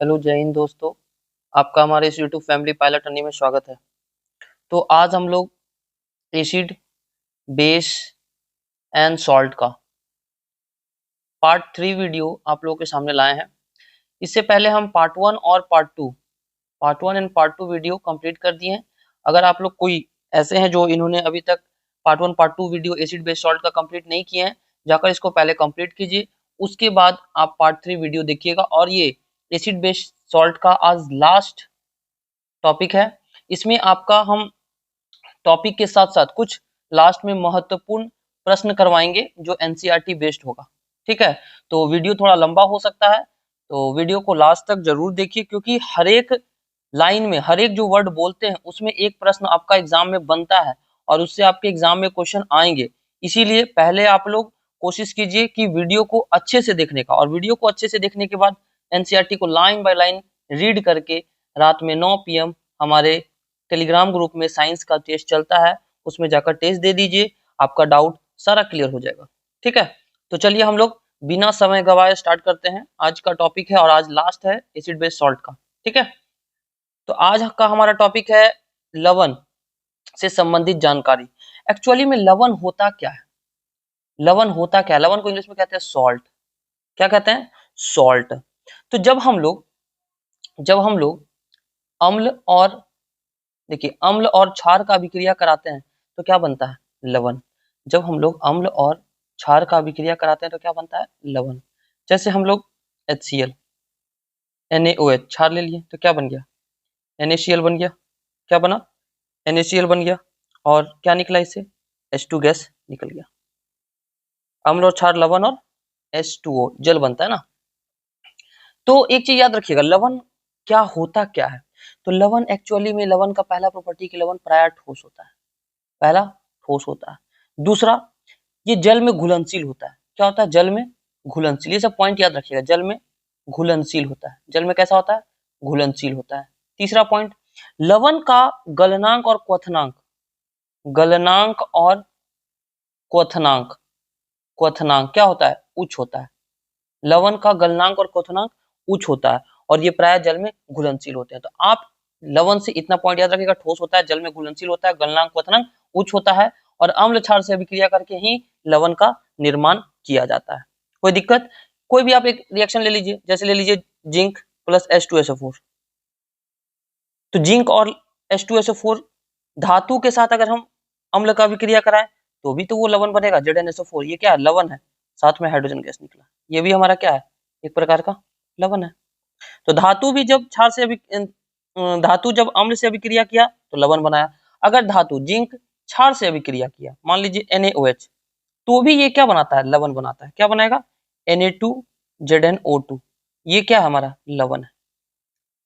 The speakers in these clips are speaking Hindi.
हेलो जय हिंद दोस्तों। आपका हमारे इस यूट्यूब फैमिली पायलट अर्निंग में स्वागत है। तो आज हम लोग एसिड बेस एंड सॉल्ट का पार्ट 3 वीडियो आप लोगों के सामने लाए हैं। इससे पहले हम पार्ट 1 और part 1 and part 2 video complete कर दिए हैं। अगर आप लोग कोई ऐसे हैं जो इन्होंने अभी तक part 1 part 2 video acid base salt का कंप्लीट नहीं किए हैं, जाकर इसको पहले कंप्लीट कीजिए। उसके बाद आप पार्ट 3 वीडियो देखिएगा। और ये एसिड बेस सॉल्ट का आज लास्ट टॉपिक है। इसमें आपका हम टॉपिक के साथ साथ कुछ लास्ट में महत्वपूर्ण प्रश्न करवाएंगे जो एनसीईआरटी बेस्ड होगा। ठीक है, तो वीडियो थोड़ा लंबा हो सकता है, तो वीडियो को लास्ट तक जरूर देखिए, क्योंकि हर एक लाइन में हर एक जो वर्ड बोलते हैं उसमें एक प्रश्न आपका एग्जाम में बनता है और उससे आपके एग्जाम में क्वेश्चन आएंगे। इसीलिए पहले आप लोग कोशिश कीजिए कि वीडियो को अच्छे से देखने का, और वीडियो को अच्छे से देखने के बाद एनसीईआरटी को लाइन बाय लाइन रीड करके रात में 9 PM हमारे टेलीग्राम ग्रुप में साइंस का टेस्ट चलता है, उसमें जाकर टेस्ट दे दीजिए। आपका डाउट सारा क्लियर हो जाएगा। ठीक है, तो चलिए हम लोग बिना समय गवाए स्टार्ट करते हैं। आज का टॉपिक है और आज लास्ट है एसिड बेस सॉल्ट का। ठीक है, तो आज का हमारा टॉपिक है लवण से संबंधित जानकारी। एक्चुअली में लवण होता क्या है? लवण होता क्या है? लवण को इंग्लिश में कहते हैं सॉल्ट। क्या कहते हैं? सॉल्ट। तो जब हम लोग अम्ल और देखिए अम्ल और क्षार का अभिक्रिया कराते हैं तो क्या बनता है? लवण। जब हम लोग अम्ल और क्षार का अभिक्रिया कराते हैं तो क्या बनता है? लवण। जैसे हम लोग HCl NaOH क्षार ले लिए तो क्या बन गया? NaCl बन गया। क्या बना? NaCl बन गया। और क्या निकला इससे? H2 गैस निकल गया। अम्ल और क्षार लवण और H2O जल बनता है ना। तो एक चीज याद रखिएगा, लवण क्या होता क्या है? तो लवण एक्चुअली में लवण का पहला प्रॉपर्टी कि लवण प्राय ठोस होता है। पहला, ठोस होता है। दूसरा, ये जल में घुलनशील होता है। क्या होता है? जल में घुलनशील। ये सब पॉइंट याद रखिएगा, जल में घुलनशील होता है। जल में कैसा होता है? घुलनशील होता है। तीसरा पॉइंट, लवण का गलनांक और क्वथनांक, गलनांक और क्वथनांक, क्वथनांक क्या होता है? उच्च होता है। लवण का गलनांक और क्वथनांक उच्च होता है और ये प्राय जल में घुलनशील होते हैं। तो आप लवण से इतना पॉइंट याद रखिएगा, ठोस होता है, जल में घुलनशील होता है, गलनांक क्वथनांक उच्च होता है और अम्ल क्षार से अभिक्रिया करके ही लवण का निर्माण किया जाता है। कोई दिक्कत? कोई भी आप एक रिएक्शन ले लीजिए, जैसे ले लीजिए जिंक प्लस H2SO4। तो जिंक और H2SO4 धातु के साथ अगर हम अम्ल का अभिक्रिया कराएं तो भी तो वो लवण बनेगा, ZnSO4। ये क्या है? लवण है। साथ में हाइड्रोजन गैस निकला, ये भी हमारा क्या है? एक प्रकार का लवण है। तो धातु भी जब क्षार से धातु जब अम्ल से अभिक्रिया किया तो लवण बनाया। अगर धातु जिंक क्षार से अभिक्रिया किया, मान लीजिए NaOH, तो भी ये क्या बनाता है? लवण बनाता है। क्या बनाएगा? Na2ZnO2। ये क्या है? हमारा लवण है।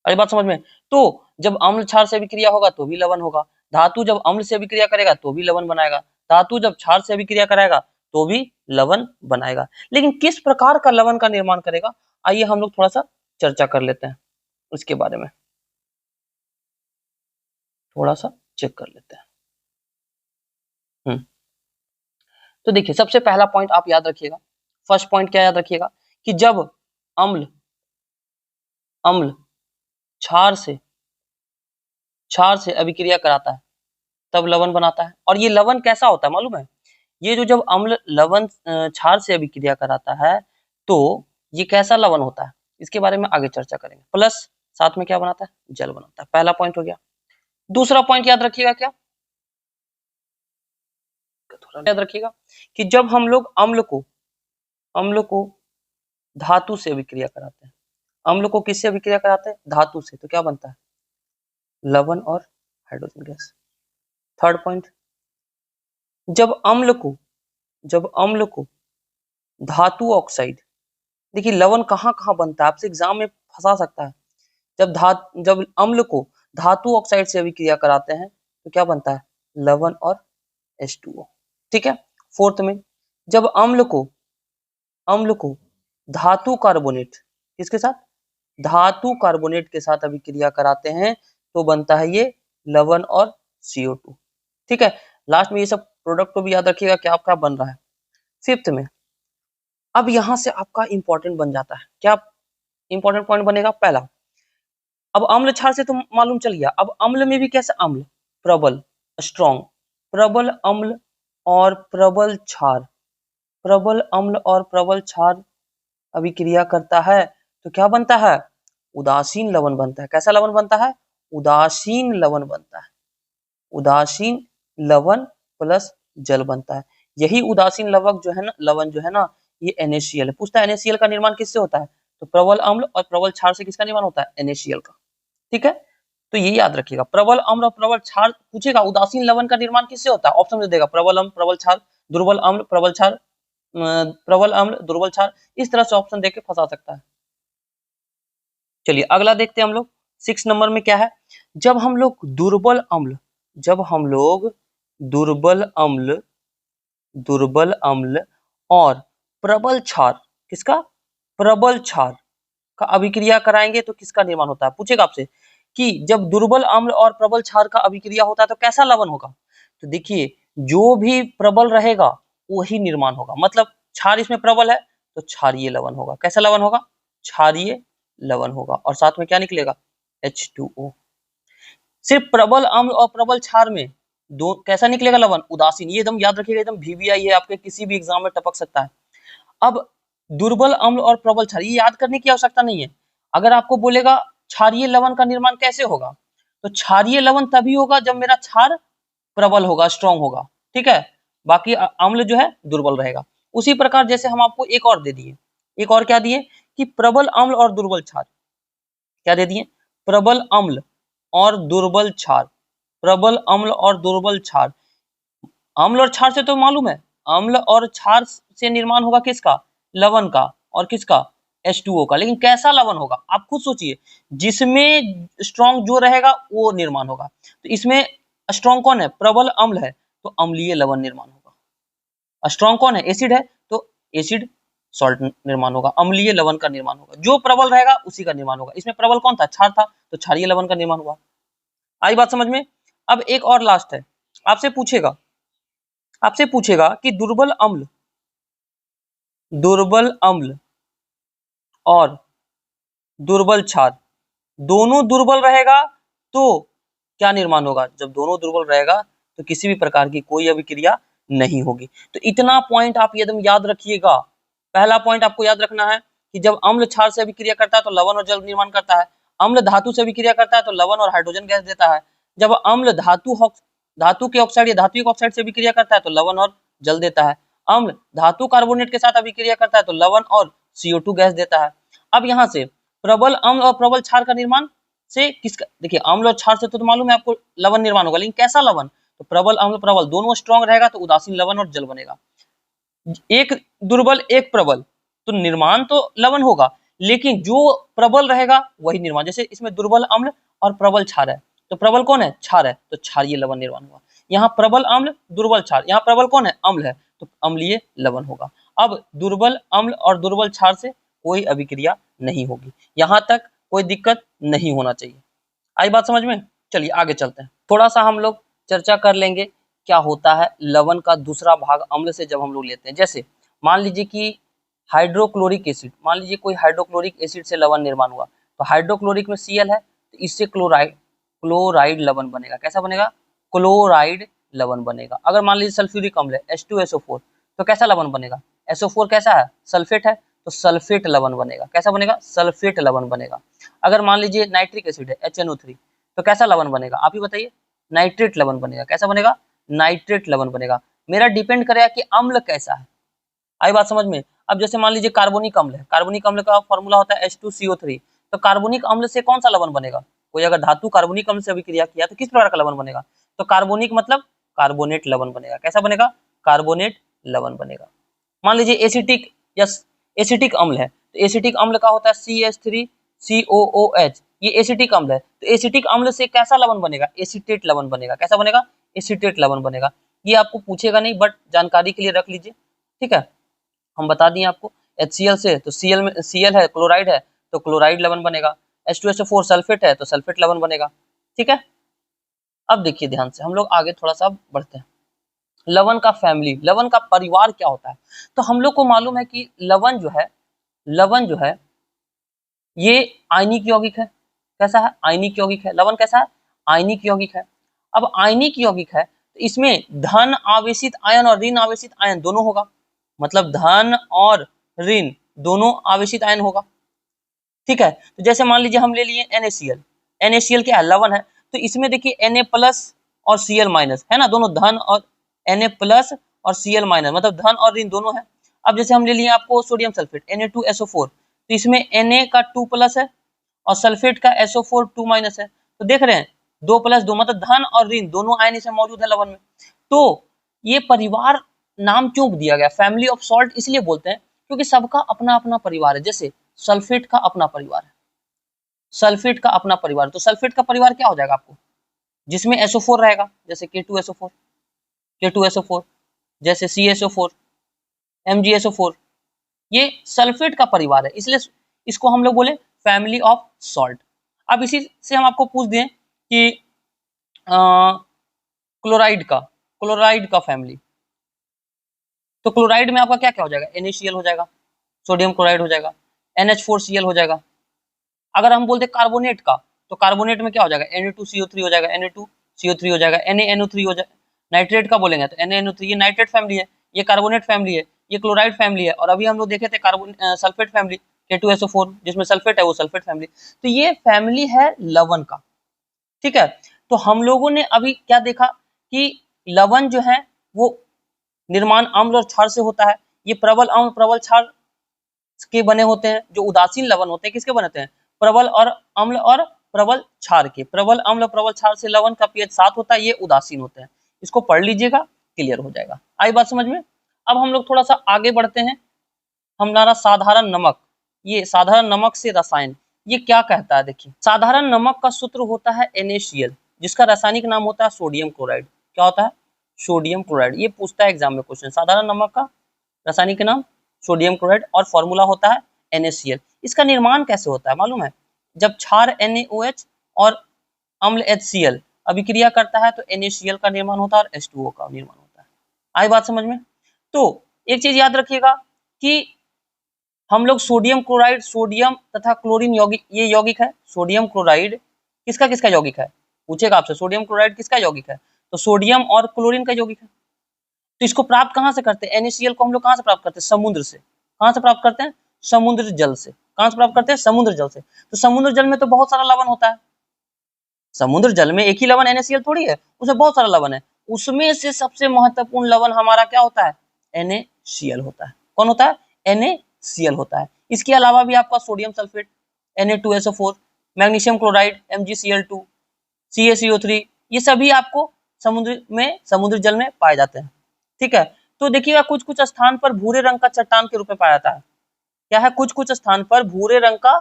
अरे बात समझ में? तो जब अम्ल क्षार से अभिक्रिया होगा तो भी लवण होगा। धातु जब अम्ल से अभिक्रिया करेगा तो भी लवण बनाएगा। धातु जब क्षार से अभिक्रिया कराएगा तो भी लवण बनाएगा। लेकिन किस प्रकार का लवण का निर्माण करेगा, आइए हम लोग थोड़ा सा चर्चा कर लेते हैं उसके बारे में। थोड़ा सा चेक कर लेते हैं। तो देखिए, सबसे पहला पॉइंट आप याद रखिएगा। फर्स्ट पॉइंट क्या याद रखिएगा कि जब अम्ल अम्ल क्षार से अभिक्रिया कराता है तब लवण बनाता है। और ये लवण कैसा होता है मालूम है? ये जो जब अम्ल लवण क्षार से अभिक्रिया कराता है तो ये कैसा लवण होता है, इसके बारे में आगे चर्चा करेंगे। प्लस साथ में क्या बनाता है? जल बनाता है। पहला पॉइंट हो गया। दूसरा पॉइंट याद रखिएगा, क्या थोड़ा याद रखिएगा कि जब हम लोग अम्ल को धातु से अभिक्रिया कराते हैं, अम्ल को किससे अभिक्रिया कराते हैं? धातु से, तो क्या बनता है? लवण और हाइड्रोजन गैस। थर्ड पॉइंट, जब अम्ल को धातु ऑक्साइड, देखिए लवण कहाँ कहाँ बनता है, आपसे एग्जाम में फंसा सकता है। जब अम्ल को धातु ऑक्साइड से अभिक्रिया कराते हैं तो क्या बनता है? लवण और H2O। ठीक है। फोर्थ में, जब अम्ल को धातु कार्बोनेट, किसके साथ? धातु कार्बोनेट के साथ अभिक्रिया कराते हैं तो बनता है ये लवण और CO2। ठीक है। लास्ट में ये सब प्रोडक्ट को भी याद रखिएगा क्या आपका बन रहा है। फिफ्थ में, अब यहां से आपका इंपॉर्टेंट बन जाता है। क्या इंपॉर्टेंट पॉइंट बनेगा? पहला, अब अम्ल क्षार से तो मालूम चल गया, अब अम्ल में भी कैसे अम्ल, प्रबल स्ट्रॉन्ग, प्रबल अम्ल और प्रबल क्षार, प्रबल अम्ल और प्रबल क्षार अभिक्रिया करता है तो क्या बनता है, उदासीन लवण बनता है। कैसा लवण बनता है, उदासीन लवण बनता है, उदासीन लवण प्लस जल बनता है। यही उदासीन लवण जो है ना, लवण जो है ना, ये NaCl है। पूछता है NaCl का निर्माण किससे होता है, तो प्रबल अम्ल और प्रबल क्षार से किसका निर्माण होता है, NaCl का। ठीक है, तो ये याद रखिएगा, प्रबल अम्ल और प्रबल क्षार पूछेगा, उदासीन लवण का निर्माण किससे होता है, ऑप्शन दे देगा, प्रबल अम्ल प्रबल क्षार, दुर्बल अम्ल प्रबल क्षार, प्रबल अम्ल दुर्बल क्षार, इस तरह से ऑप्शन देके फंसा सकता है। चलिए अगला देखते हैं हम लोग, 6 नंबर में क्या है, जब हम लोग दुर्बल अम्ल, जब हम लोग दुर्बल अम्ल, दुर्बल अम्ल और प्रबल क्षार, किसका, प्रबल क्षार का अभिक्रिया कराएंगे तो किसका निर्माण होता है। पूछेगा आपसे कि जब दुर्बल अम्ल और प्रबल क्षार का अभिक्रिया होता है तो कैसा लवण होगा, तो देखिए जो भी प्रबल रहेगा वही निर्माण होगा, मतलब क्षार इसमें प्रबल है तो क्षारीय लवण होगा। कैसा लवण होगा, क्षारीय लवण होगा, और साथ में क्या निकलेगा, H2O। सिर्फ प्रबल अम्ल और प्रबल क्षार में दो कैसा निकलेगा लवण, उदासीन। ये एकदम याद रखिएगा, एकदम VVI है, आपके किसी भी एग्जाम में टपक सकता है। अब दुर्बल अम्ल और प्रबल क्षार, ये याद करने की आवश्यकता नहीं है। अगर आपको बोलेगा क्षारीय लवण का निर्माण कैसे होगा, तो क्षारीय लवण तभी होगा जब मेरा क्षार प्रबल होगा, स्ट्रॉन्ग होगा। ठीक है, बाकी अम्ल जो है दुर्बल रहेगा। उसी प्रकार जैसे हम आपको एक और दे दिए, एक और क्या दिए कि प्रबल अम्ल और दुर्बल क्षार, क्या दे दिए, प्रबल अम्ल और दुर्बल क्षार, प्रबल अम्ल और दुर्बल क्षार। अम्ल और क्षार से तो मालूम है, अम्ल और क्षार से निर्माण होगा किसका, लवण का, और किसका, H2O का। लेकिन कैसा लवण होगा आप खुद सोचिए, जिसमें स्ट्रॉन्ग जो रहेगा वो निर्माण होगा। तो इसमें स्ट्रॉन्ग कौन है, प्रबल अम्ल है, तो अम्लीय लवण निर्माण होगा। स्ट्रॉन्ग कौन है, एसिड है, तो एसिड सॉल्ट निर्माण होगा, अम्लीय लवण का निर्माण होगा। जो प्रबल रहेगा उसी का निर्माण होगा। इसमें प्रबल कौन था, क्षार था, तो क्षारीय लवण का निर्माण हुआ। आई बात समझ में। अब एक और लास्ट है, आपसे पूछेगा, आपसे पूछेगा कि दुर्बल अम्ल, दुर्बल अम्ल और दुर्बल क्षार दोनों दुर्बल रहेगा तो क्या निर्माण होगा। जब दोनों दुर्बल रहेगा तो किसी भी प्रकार की कोई अभिक्रिया नहीं होगी। तो इतना पॉइंट आप एकदम याद रखिएगा। पहला पॉइंट आपको याद रखना है कि जब अम्ल क्षार से अभिक्रिया करता है तो लवण और जल निर्माण करता है, अम्ल धातु से अभिक्रिया करता है तो लवण और हाइड्रोजन गैस देता है, जब अम्ल धातु के ऑक्साइड या धात्विक ऑक्साइड से अभिक्रिया करता है तो लवण और जल देता है, अम्ल धातु कार्बोनेट के साथ अभिक्रिया करता है तो लवण और CO2 गैस देता है। अब यहाँ से प्रबल अम्ल और प्रबल क्षार का निर्माण से किसका, देखिए अम्ल और क्षार से तो मालूम है आपको लवण निर्माण होगा, लेकिन कैसा लवण, तो प्रबल अम्ल प्रबल दोनों स्ट्रॉन्ग रहेगा तो उदासीन लवण और जल बनेगा। एक दुर्बल एक प्रबल, तो निर्माण तो लवण होगा, लेकिन जो प्रबल रहेगा वही निर्माण। जैसे इसमें दुर्बल अम्ल और प्रबल क्षार है, तो प्रबल कौन है, क्षार है, तो क्षारीय लवण निर्माण हुआ। यहाँ प्रबल अम्ल दुर्बल क्षार, यहाँ प्रबल कौन है, अम्ल है, तो अम्लीय लवण होगा। अब दुर्बल अम्ल और दुर्बल क्षार से कोई अभिक्रिया नहीं होगी, यहाँ तक कोई दिक्कत नहीं होना चाहिए। आई बात समझ में। चलिए आगे चलते हैं, थोड़ा सा हम लोग चर्चा कर लेंगे क्या होता है लवण का दूसरा भाग अम्ल से जब हम लोग लेते हैं। जैसे मान लीजिए कि हाइड्रोक्लोरिक एसिड, मान लीजिए कोई हाइड्रोक्लोरिक एसिड से लवण निर्माण हुआ, तो हाइड्रोक्लोरिक में Cl है, तो इससे क्लोराइड लवण बनेगा। कैसा बनेगा, क्लोराइड लवण बनेगा। अगर मान लीजिए सल्फ्यूरिक अम्ल है H2SO4, तो कैसा लवण बनेगा, SO4 कैसा है, सल्फेट है, तो सल्फेट लवण बनेगा। कैसा बनेगा, सल्फेट लवण बनेगा। अगर मान लीजिए नाइट्रिक एसिड है HNO3, तो कैसा लवण बनेगा, आप ही बताइए, नाइट्रेट लवण बनेगा। कैसा बनेगा, नाइट्रेट लवण बनेगा। मेरा डिपेंड करेगा कि अम्ल कैसा है। आई बात समझ में। अब जैसे मान लीजिए कार्बोनिक अम्ल है, कार्बोनिक अम्ल का फॉर्मूला होता है H2CO3, तो कार्बोनिक अम्ल से कौन सा लवण बनेगा, कोई अगर धातु कार्बोनिक अम्ल से अभिक्रिया किया तो किस प्रकार का लवण बनेगा, तो कार्बोनिक मतलब कार्बोनेट लवण बनेगा। कैसा बनेगा, कार्बोनेट लवण बनेगा। मान लीजिए एसिटिक या एसिटिक अम्ल है, तो एसिटिक अम्ल का होता है CH3COOH, ये एसिटिक अम्ल है, तो एसिटिक अम्ल से कैसा लवण बनेगा, एसिटेट लवण बनेगा। कैसा बनेगा, एसिटेट लवण बनेगा। ये आपको पूछेगा नहीं, बट जानकारी के लिए रख लीजिए, ठीक है। हम बता दिए आपको HCl से, तो Cl में Cl है, क्लोराइड है, तो क्लोराइड लवण बनेगा। H2SO4 सल्फेट है, तो सल्फेट लवण बनेगा। ठीक है, अब देखिए ध्यान से, हम लोग आगे थोड़ा सा बढ़ते हैं। लवण का फैमिली, लवण का परिवार क्या होता है, तो हम लोग को मालूम है कि लवण जो है, लवण जो है ये आयनिक यौगिक है। कैसा है, आयनिक यौगिक है। लवण कैसा है, आयनिक यौगिक है। अब आयनिक यौगिक है तो इसमें धन आवेशित आयन और ऋण आवेशित आयन दोनों होगा, मतलब धन और ऋण दोनों आवेशित आयन होगा। ठीक है, तो जैसे मान लीजिए हम ले लिए NaCl, NaCl क्या है, लवण है, तो इसमें देखिए Na प्लस और Cl माइनस है ना, दोनों धन, और Na प्लस और Cl माइनस मतलब धन और ऋण दोनों है। अब जैसे हम ले लिए आपको सोडियम सल्फेट Na2SO4, तो इसमें Na का 2 प्लस है और सल्फेट का SO4 2 माइनस है, तो देख रहे हैं 2 प्लस 2 मतलब धन और ऋण दोनों आयन इसमें मौजूद है लवण में। तो ये परिवार नाम क्यों दिया गया, फैमिली ऑफ सॉल्ट इसलिए बोलते हैं क्योंकि सबका अपना अपना परिवार है। जैसे सल्फेट का अपना परिवार है, सल्फेट का अपना परिवार, तो सल्फेट का परिवार क्या हो जाएगा आपको, जिसमें SO4 रहेगा, जैसे K2SO4, K2SO4, जैसे CSO4, MgSO4, ये सल्फेट का परिवार है, इसलिए इसको हम लोग बोले फैमिली ऑफ सॉल्ट। अब इसी से हम आपको पूछ दें कि क्लोराइड का फैमिली, तो क्लोराइड में आपका क्या क्या हो जाएगा, NaCl हो जाएगा, सोडियम क्लोराइड हो जाएगा, NH4Cl हो जाएगा। अगर हम बोलते कार्बोनेट का, तो कार्बोनेट में क्या हो जाएगा, Na2CO3 हो जाएगा, Na2CO3 हो जाएगा, NaNO3 हो जाएगा। नाइट्रेट का बोलेंगे तो NaNO3, ये नाइट्रेट फैमिली है, ये कार्बोनेट फैमिली है, ये क्लोराइड फैमिली है। और अभी हम लोग देखे थे कार्बन सल्फेट फैमिली K2SO4 जिसमें सल्फेट है, वो सल्फेट फैमिली। तो ये फैमिली है लवण का। ठीक है, तो हम लोगों ने अभी क्या देखा कि लवण जो है वो निर्माण अम्ल और क्षार से होता है। ये प्रबल अम्ल प्रबल क्षार के बने होते हैं। जो उदासीन लवण होते हैं किसके बनते हैं, प्रबल और अम्ल और प्रबल क्षार के। प्रबल अम्ल प्रबल क्षार से लवण का pH 7 होता है, ये उदासीन होते हैं। इसको पढ़ लीजिएगा, क्लियर हो जाएगा। आई बात समझ में। अब हम लोग थोड़ा सा आगे बढ़ते हैं। हमारा साधारण नमक, ये साधारण नमक से रसायन ये क्या कहता है, देखिए साधारण नमक का सूत्र होता है NaCl, जिसका रासायनिक नाम होता है सोडियम क्लोराइड। क्या होता है, सोडियम क्लोराइड। ये पूछता है एग्जाम में क्वेश्चन, साधारण नमक का रासायनिक नाम सोडियम क्लोराइड और फॉर्मूला होता है NaCl। इसका निर्माण कैसे होता है मालूम है, जब क्षार NaOH और अम्ल HCl अभिक्रिया करता है तो NaCl का निर्माण होता है और H2O का निर्माण होता है। आई बात समझ में। तो एक चीज याद रखिएगा कि हम लोग सोडियम क्लोराइड, सोडियम तथा क्लोरीन यौगिक, ये यौगिक है सोडियम क्लोराइड, किसका किसका यौगिक है, पूछेगा आपसे सोडियम क्लोराइड किसका यौगिक है, तो सोडियम और क्लोरीन का यौगिक है। तो इसको प्राप्त कहाँ से करते हैं, NaCl को हम लोग कहाँ से प्राप्त करते हैं, समुद्र से। कहाँ से प्राप्त करते हैं, समुद्र जल से। कहाँ से प्राप्त करते हैं, समुद्र जल से। तो समुद्र जल में तो बहुत सारा लवण होता है, समुद्र जल में एक ही लवण NaCl थोड़ी है, उसमें बहुत सारा लवण है। उसमें से सबसे महत्वपूर्ण लवण हमारा क्या होता है, NaCl होता है। कौन होता है, NaCl होता है। इसके अलावा भी आपका sodium sulphate Na2SO4, magnesium chloride MgCl2, CaCO3, ये सभी आपको समुद्र जल में पाए जाते हैं। ठीक है, तो देखिएगा कुछ कुछ स्थान पर भूरे रंग का चट्टान के रूप में पाया जाता है। क्या है, कुछ कुछ स्थान पर भूरे रंग का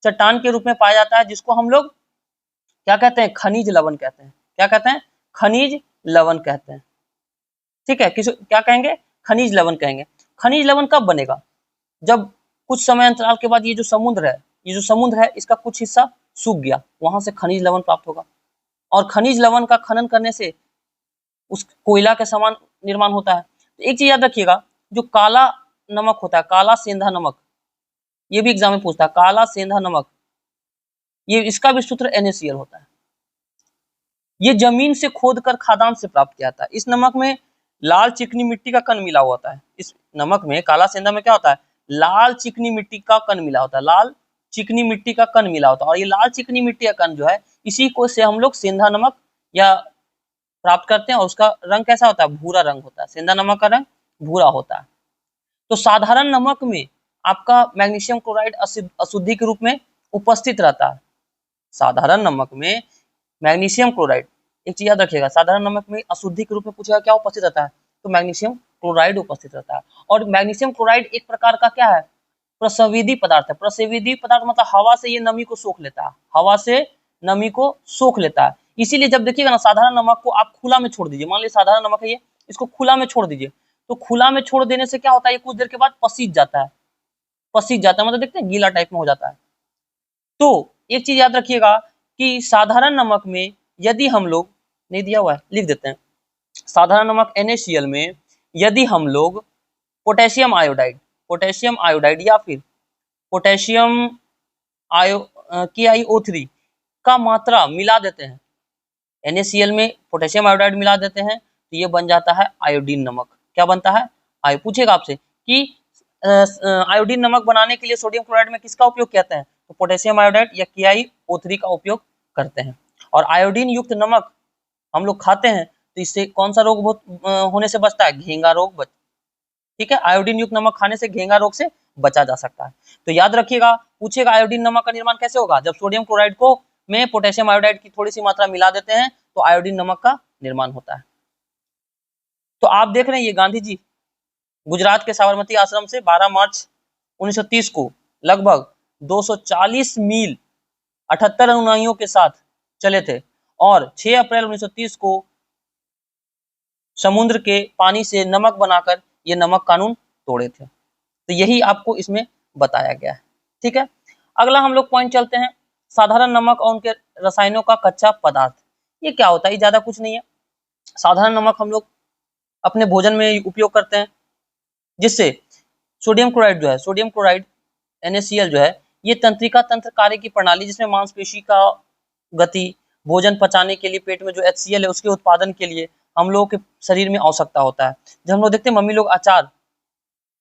चट्टान के रूप में पाया जाता है, जिसको हम लोग क्या कहते हैं, खनिज लवण कहते हैं। क्या कहते हैं, खनिज लवण कहते हैं। ठीक है, क्या कहेंगे, खनिज लवण कहेंगे। खनिज लवण कब बनेगा, जब कुछ समय अंतराल के बाद ये जो समुद्र है इसका कुछ हिस्सा सूख गया, वहां से खनिज लवण प्राप्त होगा। और खनिज लवण का खनन करने से उस कोयला के समान निर्माण होता है। तो एक चीज याद रखिएगा, जो काला नमक होता है, काला सेंधा नमक, ये भी एग्जाम में पूछता है, काला सेंधा नमक, ये इसका भी सूत्र NaCl होता है। ये जमीन से खोद कर खादान से प्राप्त किया जाता है। इस नमक में लाल चिकनी मिट्टी का कण मिला होता है। इस नमक में, काला सेंधा में क्या होता है, लाल चिकनी मिट्टी का कण मिला होता है, लाल चिकनी मिट्टी का कण मिला होता है। और ये लाल चिकनी मिट्टी का कण जो है, इसी को से हम लोग सेंधा नमक या प्राप्त करते हैं, और उसका रंग कैसा होता है, भूरा रंग होता है। सेंधा नमक का रंग भूरा होता है। तो साधारण नमक में आपका मैग्नीशियम क्लोराइड अशुद्धि के रूप में उपस्थित रहता है। साधारण नमक में मैग्नीशियम क्लोराइड, एक चीज याद रखिएगा, साधारण नमक में अशुद्धि के रूप में पूछेगा क्या उपस्थित रहता है, तो मैग्नीशियम क्लोराइड उपस्थित रहता है। और मैग्नीशियम क्लोराइड एक प्रकार का क्या है, प्रसविदी पदार्थ है। प्रसविदी पदार्थ मतलब हवा से ये नमी को सोख लेता है, हवा से नमी को सोख लेता है। इसीलिए जब देखिएगा ना, साधारण नमक को आप खुला में छोड़ दीजिए, मान लीजिए साधारण नमक है ये, इसको खुला में छोड़ दीजिए, तो खुला में छोड़ देने से क्या होता है, ये कुछ देर के बाद पसीज जाता है, मतलब देखते हैं गीला टाइप में हो जाता है। तो एक चीज याद रखिएगा कि साधारण नमक में यदि हम लोग, नहीं दिया हुआ है लिख देते हैं, साधारण नमक NaCl में यदि हम लोग पोटेशियम आयोडाइड या फिर पोटेशियम KiO3 का मात्रा मिला देते हैं, NaCl में पोटेशियम आयोडाइड मिला देते हैं, तो ये बन जाता है आयोडीन नमक। क्या बनता है? पूछेगा आपसे कि आयोडीन नमक बनाने के लिए सोडियम क्लोराइड में किसका उपयोग करते हैं, तो पोटेशियम आयोडाइड या KiO3 का उपयोग करते हैं। और आयोडीन युक्त नमक हम लोग खाते हैं तो इससे कौन सा रोग होने से बचता है? घेंगा रोग ठीक है, आयोडीन युक्त नमक खाने से घेंगा रोग से बचा जा सकता है। तो याद रखिएगा, पूछेगा आयोडीन नमक का निर्माण कैसे होगा? जब सोडियम क्लोराइड को में पोटेशियम आयोडाइड की थोड़ी सी मात्रा मिला देते हैं तो आयोडीन नमक का निर्माण होता है। तो आप देख रहे हैं ये गांधी जी गुजरात के साबरमती आश्रम से 12 मार्च 1930 को लगभग 240 मील 78 अनुयायियों के साथ चले थे और 6 अप्रैल 1930 को समुद्र के पानी से नमक बनाकर ये नमक कानून तोड़े थे। तो यही आपको इसमें बताया गया है। ठीक है, अगला हम लोग पॉइंट चलते हैं, साधारण नमक और उनके रसायनों का कच्चा पदार्थ। ये क्या होता है? ये ज्यादा कुछ नहीं है। साधारण नमक हम लोग अपने भोजन में उपयोग करते हैं, जिससे सोडियम क्लोराइड जो है, सोडियम क्लोराइड NaCl जो है, ये तंत्रिका तंत्र कार्य की प्रणाली जिसमें मांसपेशी का गति, भोजन पचाने के लिए पेट में जो HCl है उसके उत्पादन के लिए हम लोगों के शरीर में आवश्यकता होता है। जब हम लोग देखते हैं मम्मी लोग अचार,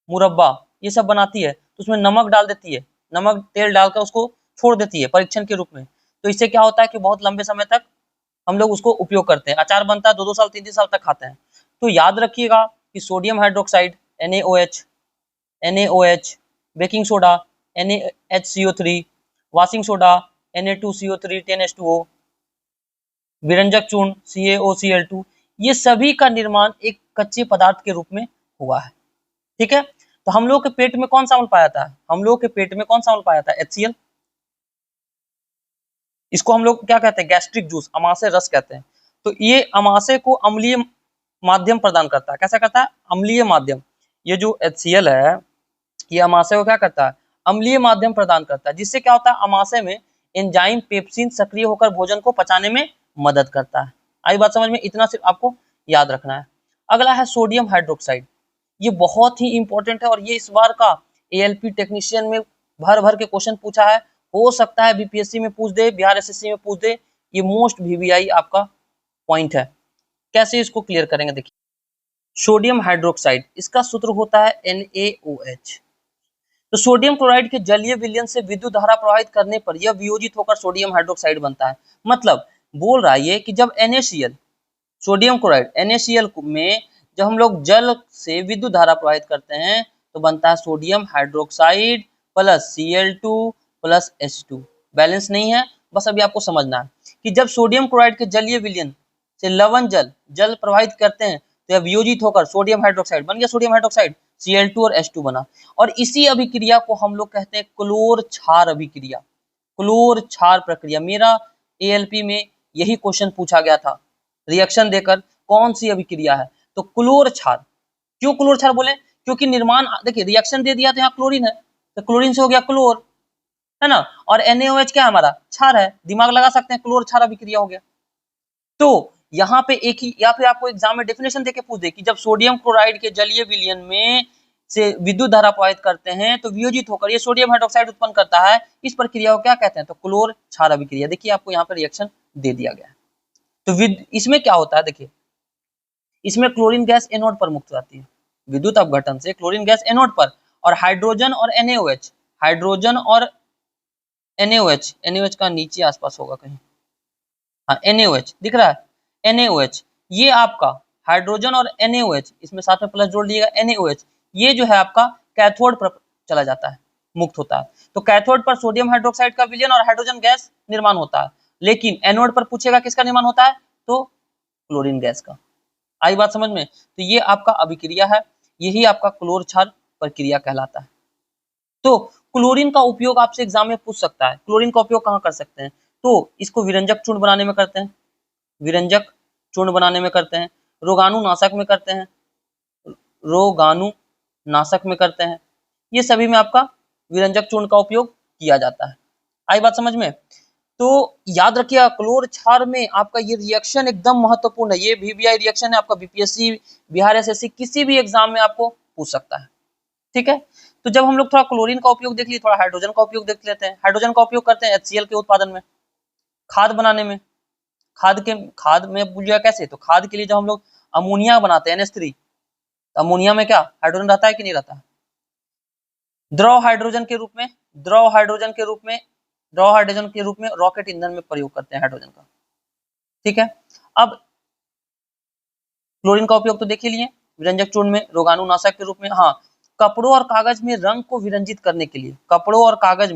मुरब्बा ये सब बनाती है तो उसमें नमक डाल देती है, नमक तेल डालकर उसको छोड़ देती है परीक्षण के रूप में। तो इससे क्या होता है कि बहुत लंबे समय तक हम लोग उसको उपयोग करते हैं, अचार बनता है 2-2 साल 3-3 साल तक खाते हैं। तो याद रखिएगा कि sodium hydroxide NaOH, baking soda NaHCO3, washing soda Na2CO3 10H2O, विरंजक चूर्ण CaOCl2, ये सभी का निर्माण एक कच्चे पदार्थ के रूप में हुआ है। ठीक है, तो हम लोग के पेट में कौन सा अम्ल पाया जाता है? हम लोग के पेट में कौन सा अम्ल पाया जाता है? HCl। इसको हम लोग क्या कहते हैं? गैस्ट्रिक जूस, अमाशय रस कहते हैं। तो ये अमाशय को अम्लीय माध्यम प्रदान करता है। कैसा करता है? अम्लीय माध्यम। ये जो HCl है ये अमाशय को क्या करता है? अम्लीय माध्यम प्रदान करता है, जिससे क्या होता है? अमाशय में एंजाइम पेप्सिन सक्रिय होकर भोजन को पचाने में मदद करता है। आई बात समझ में? इतना सिर्फ आपको याद रखना है। अगला है सोडियम हाइड्रोक्साइड। ये बहुत ही इंपॉर्टेंट है और ये इस बार का ALP टेक्नीशियन में भर भर के क्वेश्चन पूछा है। हो सकता है BPSC में पूछ दे, बिहार SSC में पूछ दे। ये मोस्ट VVI आपका पॉइंट है। कैसे इसको क्लियर करेंगे? देखिए, सोडियम हाइड्रोक्साइड, इसका सूत्र होता है NaOH। तो सोडियम क्लोराइड के जलीय विलयन से विद्युत धारा प्रवाहित करने पर यह वियोजित होकर सोडियम हाइड्रोक्साइड बनता है। मतलब बोल रहा है कि जब NaCl, सोडियम क्लोराइड NaCl में जब हम लोग जल से विद्युत धारा प्रवाहित करते हैं तो बनता है sodium hydroxide plus Cl2 plus H2। Balance नहीं है, बस अभी आपको समझना है कि जब सोडियम क्लोराइड के जलीय विलयन से लवण जल प्रवाहित करते हैं तो यह वियोजित होकर सोडियम हाइड्रोक्साइड बन गया, सोडियम हाइड्रोक्साइड Cl2 और H2 बना। और इसी अभिक्रिया को हम लोग कहते हैं क्लोर क्षार अभिक्रिया, क्लोर क्षार प्रक्रिया। मेरा ALP में यही क्वेश्चन पूछा गया था, रिएक्शन देकर कौन सी अभिक्रिया है? तो क्लोर क्षार। क्यों क्लोर क्षार बोले? क्योंकि निर्माण, देखिए रिएक्शन दे दिया तो यहाँ क्लोरीन है, तो क्लोरीन से हो गया क्लोर, है ना। और NaOH क्या है? हमारा क्षार है। दिमाग लगा सकते हैं, क्लोर क्षार अभिक्रिया हो गया। तो यहाँ पे एक ही, या फिर आपको एग्जाम में डेफिनेशन देके पूछ दे कि जब सोडियम क्लोराइड के जलीय विलयन में से विद्युत धारा प्रवाहित करते हैं तो वियोजित होकर ये सोडियम हाइड्रोक्साइड उत्पन्न करता है, इस प्रक्रिया को क्या कहते हैं? तो क्लोर क्षार अभिक्रिया। देखिए आपको यहाँ पर रिएक्शन दे दिया गया है। तो इसमें क्या होता है? देखिए, इसमें क्लोरीन गैस एनोड पर मुक्त रहती है, विद्युत अपघटन से क्लोरीन गैस एनोड पर, और हाइड्रोजन और NaOH, हाइड्रोजन और NaOH का नीचे आसपास होगा कहीं, हाँ NaOH दिख रहा है, NaOH ये आपका हाइड्रोजन और NaOH, इसमें साथ में प्लस जोड़ लिएगा NaOH, ये जो है आपका कैथोड पर चला जाता है, मुक्त होता है। तो कैथोड पर सोडियम हाइड्रोक्साइड का विलयन और हाइड्रोजन गैस निर्माण होता है, लेकिन एनोड पर पूछेगा किसका निर्माण होता है? तो क्लोरीन गैस का। आई बात समझ में? तो ये आपका अभिक्रिया है, यही आपका क्लोर क्षार प्रक्रिया कहलाता है। तो क्लोरीन का उपयोग आपसे एग्जाम में पूछ सकता है। क्लोरीन का उपयोग कहाँ कर सकते हैं? तो इसको विरंजक चूर्ण बनाने में करते हैं, विरंजक चूर्ण बनाने में करते हैं, रोगाणुनाशक में करते हैं, रोगाणुनाशक में करते हैं, ये सभी में आपका विरंजक चूर्ण का उपयोग किया जाता है। आई बात समझ में? तो याद रखिएगा क्लोर क्षार में आपका ये रिएक्शन एकदम महत्वपूर्ण है। ये VVI रिएक्शन है आपका, BPSC, बिहार SSC किसी भी एग्जाम में आपको पूछ सकता है। ठीक है, तो जब हम लोग थोड़ा क्लोरीन का उपयोग देख लिए, थोड़ा हाइड्रोजन का उपयोग देख लेते हैं। हाइड्रोजन का उपयोग करते हैं HCl के उत्पादन में, खाद बनाने में, खाद में पूछेगा कैसे, तो खाद के लिए जब हम लोग अमोनिया बनाते हैं NH3, तो अमोनिया में क्या हाइड्रोजन रहता है कि नहीं रहता है? द्रव हाइड्रोजन के रूप में, द्रव हाइड्रोजन के रूप में, द्रव हाइड्रोजन के रूप में रॉकेट ईंधन में प्रयोग करते हैं हाइड्रोजन का। ठीक है, अब क्लोरीन का उपयोग तो देख ही लिए, विरंजक चूर्ण में रोगाणुनाशक के रूप में। हाँ, कपड़ों और कागज में रंग को विरंजित करने के लिए, कपड़ों और कागज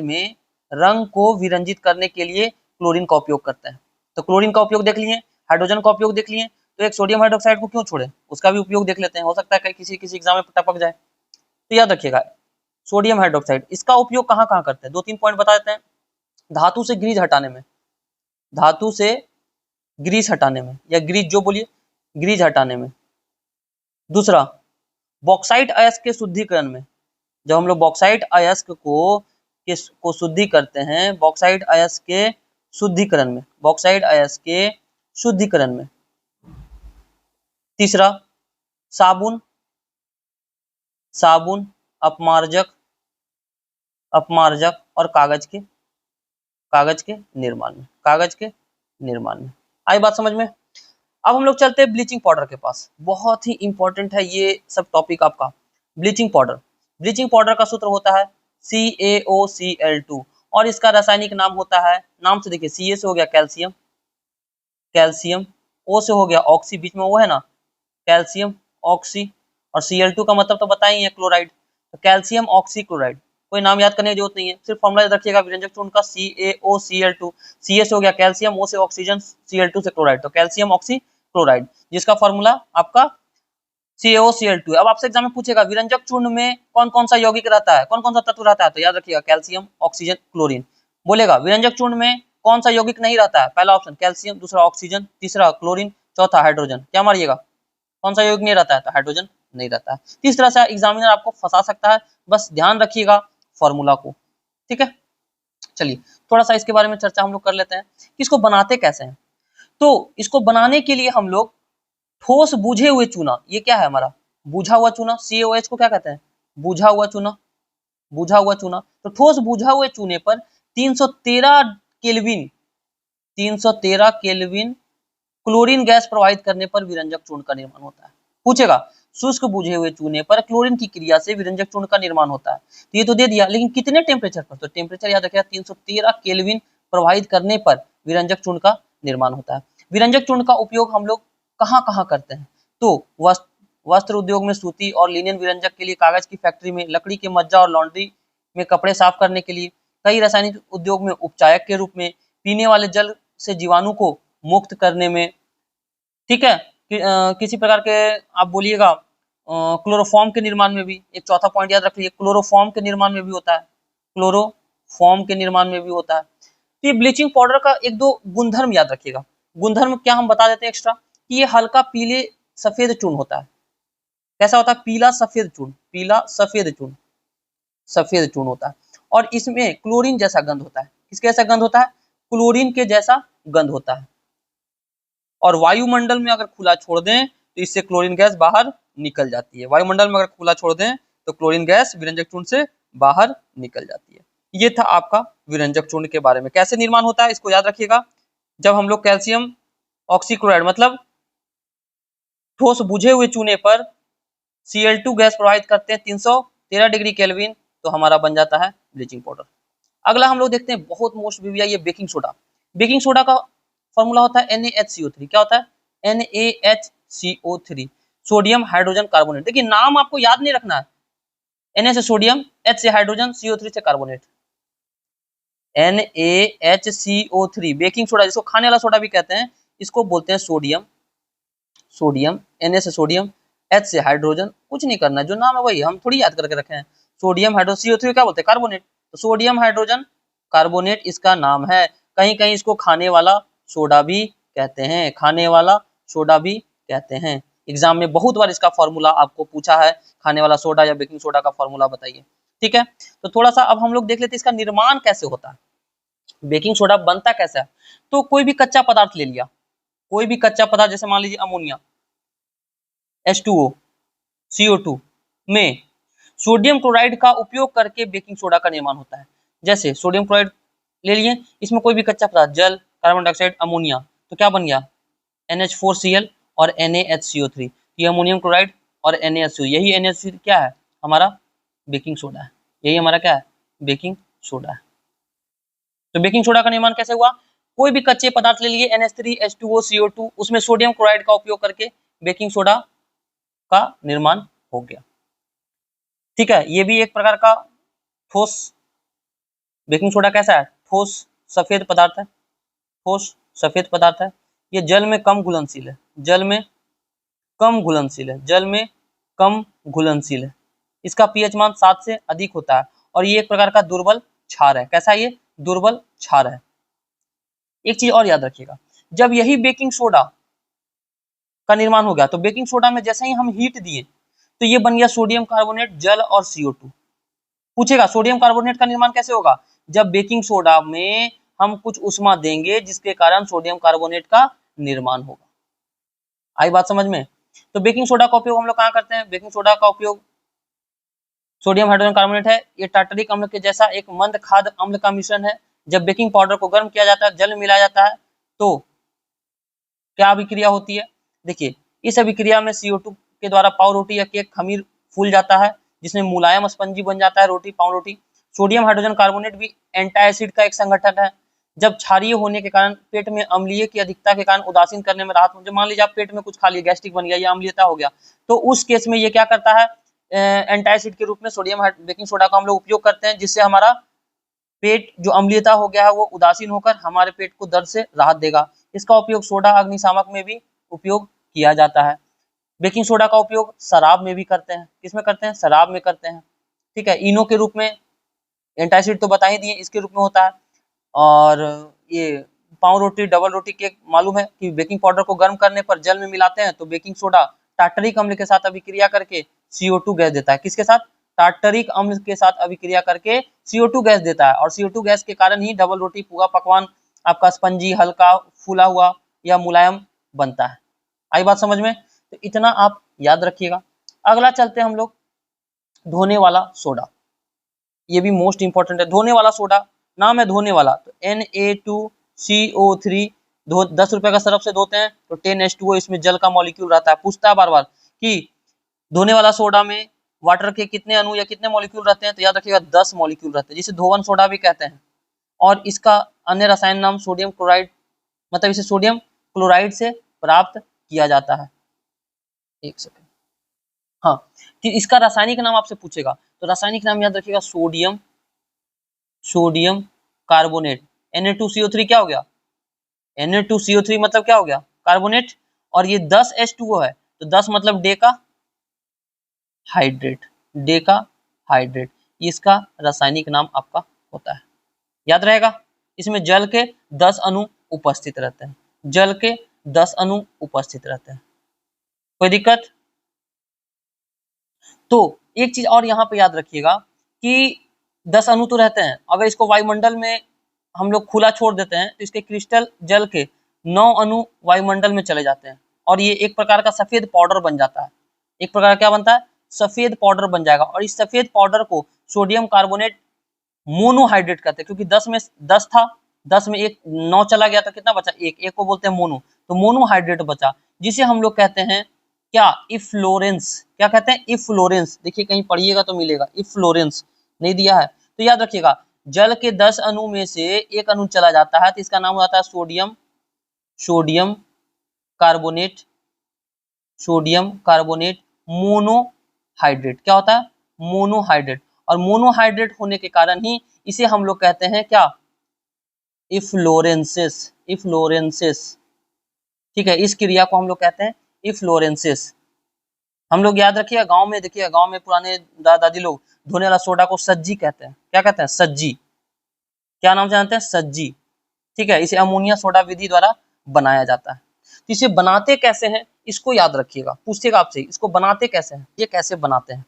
में रंग को विरंजित करने के लिए क्लोरीन का उपयोग करते हैं। तो क्लोरीन का उपयोग देख लिए, हाइड्रोजन का उपयोग देख लिए, तो एक सोडियम हाइड्रोक्साइड को क्यों छोड़े, उसका भी उपयोग देख लेते हैं, हो सकता है किसी किसी एग्जाम में टपक जाए। तो याद रखिएगा सोडियम हाइड्रोक्साइड, इसका उपयोग कहाँ कहाँ करते हैं, 2-3 पॉइंट बता देते हैं। धातु से ग्रीस हटाने में, धातु से ग्रीस हटाने में, या ग्रीस जो बोलिए, ग्रीस हटाने में। दूसरा, बॉक्साइट अयस्क के शुद्धिकरण में, जब हम लोग बॉक्साइट अयस्क को शुद्धि करते हैं, बॉक्साइट अयस्क के शुद्धिकरण में, बॉक्साइट अयस्क के शुद्धिकरण में। तीसरा, साबुन, साबुन, अपमार्जक, अपमार्जक और कागज के निर्माण में, कागज के निर्माण में। आई बात समझ में? अब हम लोग चलते हैं ब्लीचिंग पाउडर के पास, बहुत ही इंपॉर्टेंट है ये सब टॉपिक आपका। ब्लीचिंग पाउडर, ब्लीचिंग पाउडर का सूत्र होता है CaOCl2 और इसका रासायनिक नाम होता है, नाम से देखिए, Ca से हो गया कैल्शियम, कैल्शियम, O से हो गया ऑक्सी, बीच में वो है ना कैल्शियम ऑक्सी, और Cl2 का मतलब तो बताइए क्लोराइड, तो कैल्शियम ऑक्सी क्लोराइड। कोई नाम याद करने की जरूरत नहीं है, सिर्फ फॉर्मूला याद रखिएगा विरंजक चूर्ण का CaOCl2, Ca से हो गया कैल्शियम, O से ऑक्सीजन, Cl2 से क्लोराइड, तो कैल्शियम ऑक्सी क्लोराइड, जिसका फॉर्मूला आपका CaOCl2। अब आपसे एग्जाम में पूछेगा विरंजक चूर्ण में कौन कौन सा यौगिक रहता है, कौन कौन सा तत्व रहता है, तो याद रखिएगा कैल्शियम ऑक्सीजन क्लोरीन। बोलेगा विरंजक चूर्ण में कौन सा यौगिक नहीं रहता है, पहला ऑप्शन कैल्शियम, दूसरा ऑक्सीजन, तीसरा क्लोरीन, चौथा हाइड्रोजन। क्या मारिएगा, कौन सा यौगिक नहीं रहता है, तो हाइड्रोजन नहीं रहता है। इस तरह से एग्जामिनर आपको फंसा सकता है, बस ध्यान रखिएगा फॉर्मूला को। ठीक है, चलिए थोड़ा सा इसके बारे में चर्चा हम लोग कर लेते हैं कि इसको बनाते कैसे हैं। तो इसको बनाने के लिए हम लोग ठोस बुझे हुए चूना, ये क्या है हमारा बुझा हुआ चूना, CaOH को क्या कहते हैं, बुझा हुआ चूना, बुझा हुआ चूना। तो ठोस बुझा हुए चूने पर 313 केल्विन, 313 केल्विन क्लोरीन गैस प्रवाहित करने पर विरंजक चूर्ण का निर्माण होता है। पूछेगा शुष्क बुझे हुए चूने पर क्लोरीन की क्रिया से विरंजक चूर्ण का निर्माण होता है, तो ये तो दे दिया, लेकिन कितने टेम्परेचर पर, तो टेम्परेचर याद रखिएगा 313 केल्विन प्रवाहित करने पर विरंजक चूर्ण का निर्माण होता है। विरंजक चूर्ण का उपयोग हम लोग कहाँ कहाँ करते हैं, तो वस्त्र उद्योग में सूती और लिनन विरंजक के लिए, कागज की फैक्ट्री में, लकड़ी के मज्जा और लॉन्ड्री में कपड़े साफ करने के लिए, कई रासायनिक उद्योग में उपचायक के रूप में, पीने वाले जल से जीवाणु को मुक्त करने में। ठीक है, किसी प्रकार के आप बोलिएगा क्लोरोफॉर्म के निर्माण में भी, एक चौथा पॉइंट याद रखिए, क्लोरोफॉर्म के निर्माण में भी होता है, क्लोरोफॉर्म के निर्माण में भी होता है। तो ये ब्लीचिंग पाउडर का एक दो गुणधर्म याद रखिएगा। गुणधर्म क्या हम बता देते हैं एक्स्ट्रा, कि ये हल्का पीले सफेद चूर्ण होता है। कैसा होता है, पीला सफेद चूर्ण, पीला सफेद चूर्ण, सफेद चूर्ण होता है। और इसमें क्लोरीन जैसा गंध होता है, किसके जैसा गंध होता है, क्लोरीन के जैसा गंध होता है। और वायुमंडल में अगर खुला छोड़ दें तो इससे क्लोरीन गैस बाहर निकल जाती है, वायुमंडल में अगर खुला छोड़ दें तो क्लोरीन गैस विरंजक चूर्ण से बाहर निकल जाती है। ये था आपका विरंजक चूर्ण के बारे में, कैसे निर्माण होता है इसको याद रखिएगा। जब हम लोग कैल्शियम ऑक्सीक्लोराइड मतलब ठोस बुझे हुए चूने पर Cl2 गैस प्रवाहित करते हैं 313 डिग्री केल्विन, तो हमारा बन जाता है ब्लीचिंग पाउडर। अगला हम लोग देखते हैं, बहुत मोस्ट वीविया, ये बेकिंग सोडा। बेकिंग सोडा का फॉर्मूला होता है NaHCO3, क्या होता है NaHCO3, सोडियम हाइड्रोजन कार्बोनेट। देखिए नाम आपको याद नहीं रखना है, Na से सोडियम, H से हाइड्रोजन, CO3 से कार्बोनेट, NaHCO3 बेकिंग सोडा, जिसको खाने वाला सोडा भी कहते हैं, इसको बोलते हैं सोडियम, सोडियम, Na से सोडियम, H से हाइड्रोजन, कुछ नहीं करना, जो नाम है वही हम थोड़ी याद करके रखे हैं, सोडियम हाइड्रोजन, CO3 क्या बोलते हैं, कार्बोनेट, तो सोडियम हाइड्रोजन कार्बोनेट इसका नाम है। कहीं कहीं इसको खाने वाला सोडा भी कहते हैं, खाने वाला सोडा भी कहते हैं। एग्जाम में बहुत बार इसका फॉर्मूला आपको पूछा है, खाने वाला सोडा या बेकिंग सोडा का फॉर्मूला बताइए। ठीक है, तो थोड़ा सा अब हम लोग देख लेते हैं इसका निर्माण कैसे होता है, बेकिंग सोडा बनता कैसा है। तो कोई भी कच्चा पदार्थ ले लिया, कोई भी कच्चा पदार्थ, जैसे मान लीजिए अमोनिया H2O CO2 में सोडियम क्लोराइड का उपयोग करके बेकिंग सोडा का निर्माण होता है। जैसे सोडियम क्लोराइड ले लिए, इसमें कोई भी कच्चा पदार्थ जल, कार्बन डाइऑक्साइड, अमोनिया, तो क्या बन गया NH4Cl और NaHCO3। ये अमोनियम क्लोराइड और NaHCO, यही NaHCO क्या है हमारा बेकिंग सोडा है, यही हमारा क्या है बेकिंग सोडा है। तो बेकिंग सोडा का निर्माण कैसे हुआ, कोई भी कच्चे पदार्थ ले लिए NH3 H2O CO2, उसमें सोडियम क्लोराइड का उपयोग करके बेकिंग सोडा का निर्माण हो गया। ठीक है, ये भी एक प्रकार का ठोस, बेकिंग सोडा कैसा है ठोस सफेद पदार्थ है, ठोस सफेद पदार्थ है। ये जल में कम घुलनशील है, जल में कम घुलनशील है, जल में कम घुलनशील है। इसका पीएच मान 7 से अधिक होता है और ये एक प्रकार का दुर्बल क्षार है। कैसा ये दुर्बल क्षार है। एक चीज और याद रखिएगा, जब यही बेकिंग सोडा का निर्माण हो गया तो बेकिंग सोडा में जैसे ही हम हीट दिए तो ये बन गया सोडियम कार्बोनेट, जल और CO2। पूछेगा सोडियम कार्बोनेट का निर्माण कैसे होगा, जब बेकिंग सोडा में हम कुछ उष्मा देंगे जिसके कारण सोडियम कार्बोनेट का निर्माण होगा। आई बात समझ में। तो बेकिंग सोडा का उपयोग हम लोग कहाँ करते हैं, बेकिंग सोडा का उपयोग, सोडियम हाइड्रोजन कार्बोनेट है, ये टार्टरिक अम्ल के जैसा एक मंद खाद्य अम्ल का मिश्रण है। जब बेकिंग पाउडर को गर्म किया जाता है, जल मिलाया जाता है तो क्या अभिक्रिया होती है, देखिए इस अभिक्रिया में CO2 के द्वारा पाव रोटी या केक खमीर फूल जाता है जिसमें मुलायम स्पंजी बन जाता है रोटी, पाव रोटी। सोडियम हाइड्रोजन कार्बोनेट भी एंटासिड का एक संगठन है। जब क्षारीय होने के कारण पेट में अम्लीय की अधिकता के कारण उदासीन करने में राहत, मान लीजिए आप पेट में कुछ खा लिया, गैस्ट्रिक बन गया या अम्लीयता हो गया, तो उस केस में ये क्या करता है एंटासिड के रूप में सोडियम बेकिंग सोडा का हम लोग उपयोग करते हैं, जिससे हमारा पेट जो अम्लीयता हो गया है वो उदासीन होकर हमारे पेट को दर्द से राहत देगा। इसका उपयोग सोडा अग्निशामक में भी उपयोग किया जाता है। बेकिंग सोडा का उपयोग शराब में भी करते हैं, किसमें करते हैं शराब में करते हैं। ठीक है, इनो के रूप में, एंटासिड तो बता ही दिए इसके रूप में होता है। और ये पाव रोटी, डबल रोटी, केक मालूम है कि बेकिंग पाउडर को गर्म करने पर जल में मिलाते हैं तो बेकिंग सोडा टार्टरिक अम्ल के साथ अभिक्रिया करके CO2 गैस देता है। किसके साथ, टार्टरिक अम्ल के साथ अभिक्रिया करके CO2 गैस देता है और CO2 गैस के कारण ही डबल रोटी, पुआ पकवान आपका स्पंजी, हल्का, फूला हुआ या मुलायम बनता है। आई बात समझ में, तो इतना आप याद रखिएगा। अगला चलते हैं हम लोग धोने वाला सोडा, ये भी मोस्ट इंपॉर्टेंट है। धोने वाला सोडा, नाम है धोने वाला, तो Na2CO3 ₹10 का सरफ से धोते हैं तो 10H2O इसमें जल का मॉलिक्यूल रहता है। पूछता है बार बार कि धोने वाला सोडा में वाटर के कितने अणु या कितने मॉलिक्यूल रहते हैं, तो याद रखिएगा 10 मॉलिक्यूल रहते हैं, जिसे धोवन सोडा भी कहते हैं। और इसका अन्य रसायन नाम सोडियम क्लोराइड, मतलब इसे सोडियम क्लोराइड से प्राप्त किया जाता है। एक सेकंड, हाँ, कि इसका रासायनिक नाम आपसे पूछेगा तो रासायनिक नाम याद रखिएगा सोडियम कार्बोनेट। Na2CO3 क्या हो गया, Na2CO3 मतलब क्या हो गया कार्बोनेट, और ये 10H2O है तो 10 मतलब डेका हाइड्रेट, डेका हाइड्रेट, इसका रासायनिक नाम आपका होता है। याद रहेगा, इसमें जल के 10 अणु उपस्थित रहते हैं, जल के 10 अणु उपस्थित रहते हैं। कोई दिक्कत, तो एक चीज और यहाँ पे याद रखिएगा कि 10 अणु तो रहते हैं, अगर इसको वायुमंडल में हम लोग खुला छोड़ देते हैं तो इसके क्रिस्टल जल के 9 अणु वायुमंडल में चले जाते हैं और ये एक प्रकार का सफेद पाउडर बन जाता है। एक प्रकार क्या बनता है, सफेद पाउडर बन जाएगा और इस सफेद पाउडर को सोडियम कार्बोनेट मोनोहाइड्रेट कहते हैं, क्योंकि 10 में 10 था, 10 में एक 9 चला गया तो कितना बचा, एक को बोलते हैं मोनो, तो मोनोहाइड्रेट बचा, जिसे हम लोग कहते हैं क्या, इफ्लोरेंस। क्या कहते हैं, इफ्लोरेंस। देखिए कहीं पढ़िएगा तो मिलेगा, इफ्लोरेंस नहीं दिया है तो याद रखिएगा, जल के 10 अणु में से एक अणु चला जाता है तो इसका नाम आता है sodium carbonate, sodium carbonate monohydrate. क्या होता है, मोनोहाइड्रेट, और मोनोहाइड्रेट होने के कारण ही इसे हम लोग कहते हैं क्या, इफ्लोरेंसिस, इफ्लोरेंसिस। ठीक है, इस क्रिया को हम लोग कहते हैं इफ्लोरेंसिस। हम लोग याद रखिए, गांव में देखिए, गांव में पुराने दादा दादी लोग धोने वाला सोडा को सज्जी कहते हैं। क्या कहते हैं, सज्जी। क्या नाम से जानते हैं, सज्जी। ठीक है, इसे अमोनिया सोडा विधि द्वारा बनाया जाता है। तो इसे बनाते कैसे हैं इसको याद रखिएगा, पूछेगा आपसे इसको बनाते कैसे हैं, ये कैसे बनाते हैं।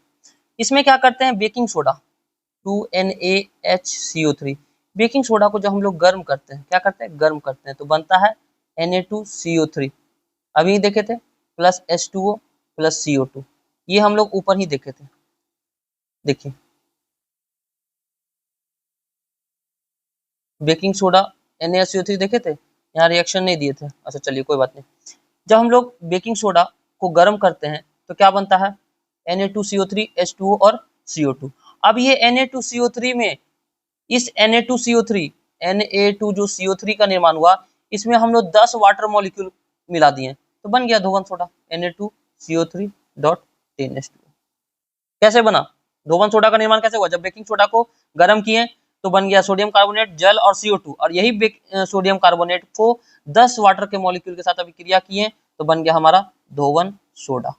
इसमें क्या करते हैं, baking soda 2NaHCO3, baking soda को जब हम लोग गर्म करते हैं, क्या करते हैं, गर्म करते हैं तो बनता है Na2CO3, अभी देखे थे, प्लस H2O प्लस CO2, ये हम लोग ऊपर ही देखे थे। देखिए बेकिंग सोडा NaSO3 देखे थे, यहाँ रिएक्शन नहीं दिए थे। अच्छा चलिए कोई बात नहीं। जब हम लोग बेकिंग सोडा को गर्म करते हैं तो क्या बनता है, Na2CO3 H2O और CO2। अब ये Na2CO3 में इस Na2CO3 Na2 जो CO3 का निर्माण हुआ, इसमें हम लोग 10 वाटर मॉलिक्यूल मिला दिए तो बन गया धोवन सोडा Na2CO3.10H2। कैसे बना, धोवन सोडा का निर्माण कैसे हुआ, जब बेकिंग सोडा को गर्म किए तो बन गया सोडियम कार्बोनेट, जल और CO2, और यही सोडियम कार्बोनेट को 10 वाटर के मॉलिक्यूल के साथ अभिक्रिया किए तो बन गया हमारा धोवन सोडा,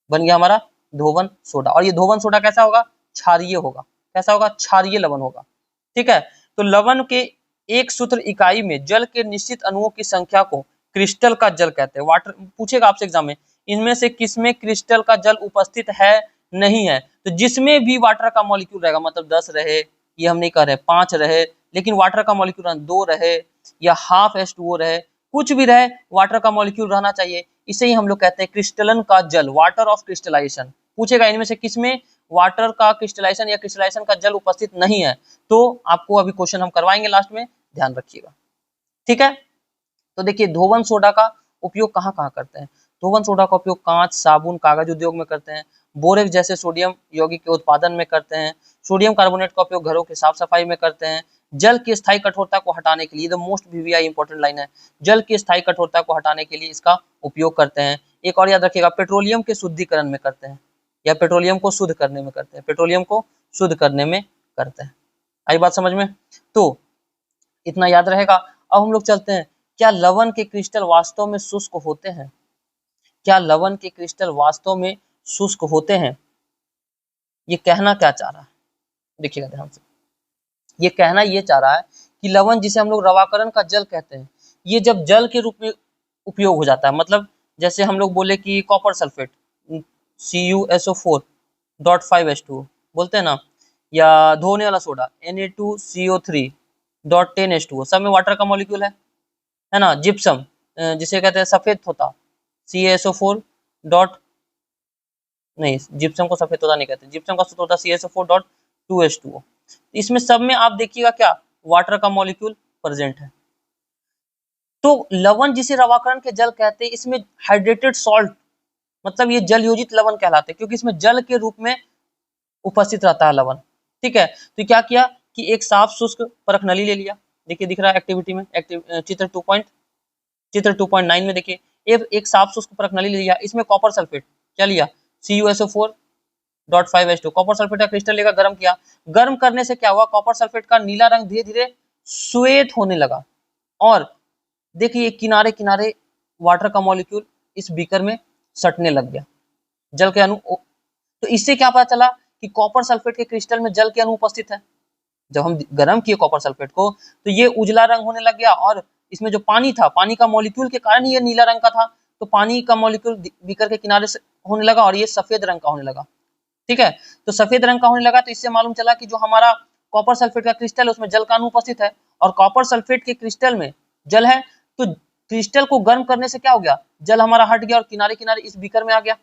बन गया हमारा धोवन सोडा। और ये धोवन सोडा कैसा होगा, क्षारीय होगा। कैसा होगा, क्षारीय लवण होगा। ठीक है, तो लवण के एक सूत्र इकाई में जल के निश्चित अणुओं की संख्या को क्रिस्टल का जल कहते हैं। वाटर पूछेगा आपसे एग्जाम में, इनमें से किसमें क्रिस्टल का जल उपस्थित है, नहीं है, तो जिसमें भी वाटर का मॉलिक्यूल रहेगा, मतलब 10 रहे, ये हम नहीं कह रहे 5 रहे, लेकिन वाटर का मॉलिक्यूल 2 रहे या हाफ H2O रहे, कुछ भी रहे, वाटर का मॉलिक्यूल रहना चाहिए, इसे ही हम लोग कहते हैं क्रिस्टलन का जल, वाटर ऑफ क्रिस्टलाइजेशन। पूछेगा इनमें से किसमें वाटर का क्रिस्टलाइजेशन या क्रिस्टलाइजेशन का जल उपस्थित नहीं है, तो आपको अभी क्वेश्चन हम करवाएंगे लास्ट में, ध्यान रखिएगा। ठीक है, तो देखिए धोवन सोडा का उपयोग कहाँ कहाँ करते हैं। धोवन सोडा का उपयोग कांच, साबुन, कागज उद्योग में करते हैं, बोरेक्स जैसे सोडियम यौगिक के उत्पादन में करते हैं, सोडियम कार्बोनेट का उपयोग घरों की साफ सफाई में करते हैं, जल की स्थायी कठोरता को हटाने के लिए, the most VVI important line है, जल की स्थायी कठोरता को हटाने के लिए इसका उपयोग करते हैं। एक और याद रखिएगा, पेट्रोलियम के शुद्धिकरण में करते हैं, या पेट्रोलियम को शुद्ध करने में करते हैं, पेट्रोलियम को शुद्ध करने में करते हैं। आई बात समझ में, तो इतना याद रहेगा। अब हम लोग चलते हैं, क्या लवण के क्रिस्टल वास्तव में शुष्क होते हैं, क्या लवण के क्रिस्टल वास्तव में शुष्क होते हैं, ये कहना क्या चाह रहा है, देखिएगा ध्यान से। ये कहना ये चाह रहा है कि लवण जिसे हम लोग रवाकरण का जल कहते हैं, ये जब जल के रूप में उपयोग हो जाता है, मतलब जैसे हम लोग बोले कि कॉपर सल्फेट CuSO4.5H2 बोलते हैं ना, या धोने वाला सोडा Na2CO3.10H2, सब में वाटर का मॉलिक्यूल है ना। जिप्सम जिसे कहते हैं सफेद तोता CaSO4 डॉट, नहीं जिप्सम को सफेद तोता नहीं कहते, जिप्सम का सूत्र होता है CaSO4.2H2O। इसमें सब में आप देखिएगा क्या वाटर का मॉलिक्यूल प्रेजेंट है। तो लवण जिसे रवाकरण के जल कहते हैं, इसमें हाइड्रेटेड सॉल्ट, मतलब ये जल योजित लवण कहलाते हैं, क्योंकि इसमें जल के रूप में उपस्थित रहता है लवण। ठीक है, तो क्या किया कि एक साफ शुष्क परख नली ले लिया, देखिए दिख रहा है एक्टिविटी में, चित्र 2.9 में देखिए, एक साफ शुष्क परख नली ले लिया, इसमें कॉपर सल्फेट क्या लिया CuSO4.5H2, कॉपर सल्फेट का क्रिस्टल लेकर गर्म किया। गर्म करने से क्या हुआ, कॉपर सल्फेट का नीला रंग धीरे धीरे श्वेत होने लगा, और देखिए किनारे किनारे वाटर का मॉलिक्यूल इस बीकर में सटने लग गया, जल के अणु। तो इससे क्या पता चला कि कॉपर सल्फेट के क्रिस्टल में जल के अणु उपस्थित है। जब हम गर्म किए कॉपर सल्फेट को तो ये उजला रंग होने लग गया, और इसमें जो पानी था, पानी का मॉलिक्यूल के कारण ये नीला रंग का था, तो पानी का मॉलिक्यूल बीकर के किनारे से होने लगा और ये सफेद रंग का होने लगा। ठीक है, तो सफेद रंग का होने लगा, तो इससे मालूम चला कि जो हमारा कॉपर सल्फेट का क्रिस्टल है उसमें जल का अणु उपस्थित है, और कॉपर सल्फेट के क्रिस्टल में जल है, तो क्रिस्टल को गर्म करने से क्या हो गया, जल हमारा हट गया और किनारे किनारे इस बीकर में आ गया,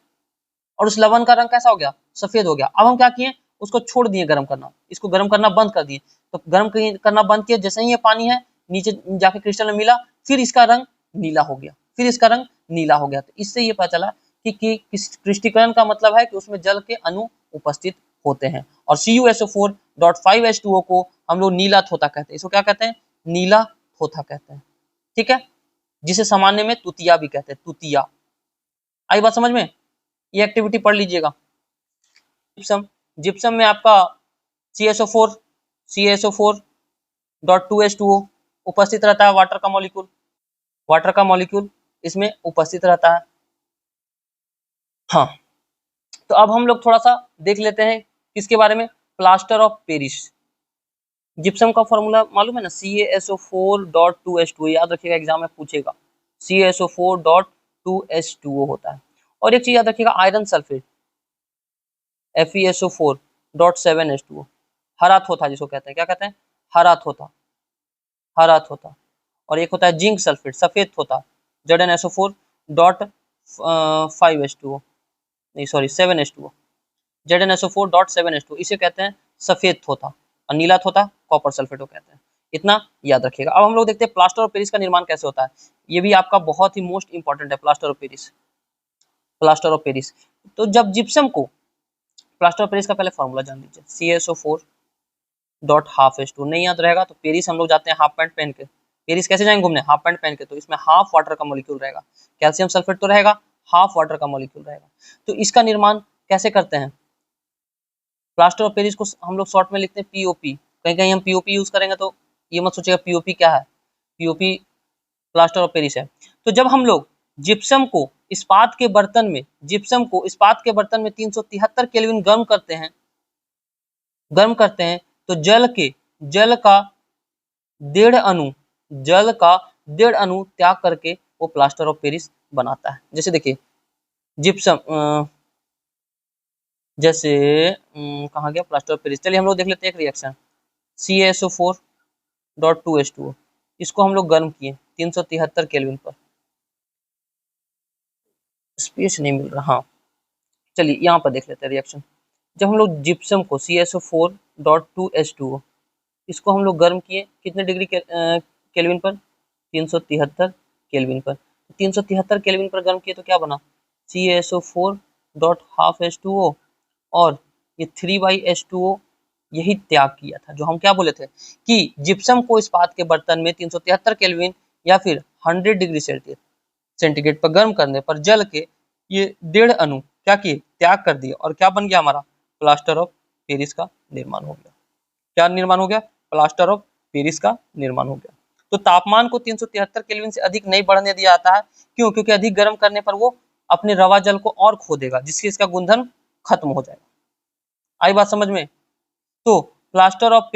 और उस लवण का रंग कैसा हो गया, सफेद हो गया। अब हम क्या किए, उसको छोड़ दिए गर्म करना, इसको गर्म करना बंद कर दिए। तो गर्म करना बंद किया, जैसे ही ये पानी है नीचे जाके क्रिस्टल में मिला, फिर इसका रंग नीला हो गया, फिर इसका रंग नीला हो गया। तो इससे ये पता चला कि क्रिस्टलीकरण का मतलब है कि उसमें जल के अणु उपस्थित होते हैं। और CuSO4.5H2O को हम लोग नीला थोथा कहते हैं, इसको क्या कहते हैं, नीला थोथा कहते हैं। ठीक है, जिसे सामान्य में तुतिया भी कहते हैं, तुतिया। आई बात समझ में, ये एक्टिविटी पढ़ लीजिएगा। जिप्सम में आपका CaSO4.2H2O उपस्थित रहता है, वाटर का मॉलिक्यूल इसमें उपस्थित रहता है। हाँ, तो अब हम लोग थोड़ा सा देख लेते हैं किसके बारे में, प्लास्टर ऑफ पेरिस। जिप्सम का फॉर्मूला मालूम है ना, CaSO4.2H2O, याद रखिएगा एग्जाम में पूछेगा, CaSO4.2H2O होता है। और एक चीज याद रखिएगा, आयरन सल्फेट FeSO4.7H2O, हरा थोथा जिसको कहते हैं, क्या कहते हैं, हरा थोथा। और एक होता है जिंक सल्फेट, सफेद थोथा, ZnSO4.5H2O, नहीं सॉरी 7H2O, ZnSO4.7H2O, इसे कहते हैं सफेद थोथा, और नीला थोथा कॉपर सल्फेट को कहते हैं। इतना याद रखिएगा। अब हम लोग देखते हैं प्लास्टर ऑफ पेरिस का निर्माण कैसे होता है। ये भी आपका बहुत ही मोस्ट इंपॉर्टेंट है, plaster of Paris. Plaster of Paris, तो जब जिप्सम को, प्लास्टर ऑफ पेरिस का पहले फॉर्मूला जान लीजिए, CaSO4 डॉट हाफ H2। नहीं याद रहेगा तो पेरिस हम लोग जाते हैं हाफ पैंट पहन के। पेरिस कैसे जाएंगे घूमने? हाफ पैंट पहन के। तो इसमें हाफ वाटर का मॉलिक्यूल रहेगा, कैल्शियम सल्फेट तो रहेगा, हाफ वाटर का मॉलिक्यूल रहेगा। तो इसका निर्माण कैसे करते हैं? प्लास्टर ऑफ पेरिस को हम लोग शॉर्ट में लिखते हैं POP। कहीं कहीं हम POP यूज करेंगे तो ये मत सोचिएगा POP क्या है, POP प्लास्टर ऑफ पेरिस है। तो जब हम लोग जिप्सम को इस्पात के बर्तन में, जिप्सम को इस्पात के बर्तन में 373 केल्विन गर्म करते हैं, तो जल का 1.5 अणु त्याग करके वो प्लास्टर ऑफ पेरिस बनाता है। जैसे देखिए जिप्सम, जैसे कहाँ गया प्लास्टर ऑफ पेरिस, चलिए हम लोग देख लेते हैं एक रिएक्शन, CaSO4 डॉट 2H2O। इसको हम लोग गर्म किए 373 केल्विन पर, स्पेस नहीं मिल रहा, हाँ चलिए यहाँ पर देख लेते हैं रिएक्शन। जब हम लोग जिप्सम को CaSO4 डॉट 2H2O, इसको हम लोग गर्म किए कितने डिग्री केल्विन पर? 373 केल्विन पर। 373 केल्विन पर गर्म किए तो क्या बना? CaSO4 डॉट हाफ H2O, और ये 3/H2O यही त्याग किया था। जो हम क्या बोले थे कि जिप्सम को इस्पात के बर्तन में 373 केल्विन या फिर 100 डिग्री सेंटीग्रेड पर गर्म करने पर जल के ये 1.5 अणु क्या किए? त्याग कर दिए, और क्या बन गया हमारा? प्लास्टर ऑफ पेरिस का निर्माण हो गया। क्या निर्माण हो गया? प्लास्टर ऑफ पेरिस का निर्माण हो गया। तो तापमान को 373 केल्विन से अधिक नहीं बढ़ने दिया जाता है। क्यों? क्योंकि अधिक गर्म करने पर वो अपने रवा जल को और खो देगा, जिससे इसका गुणधर्म खत्म हो जाएगा। आई बात समझ में? तो प्लास्टर ऑफ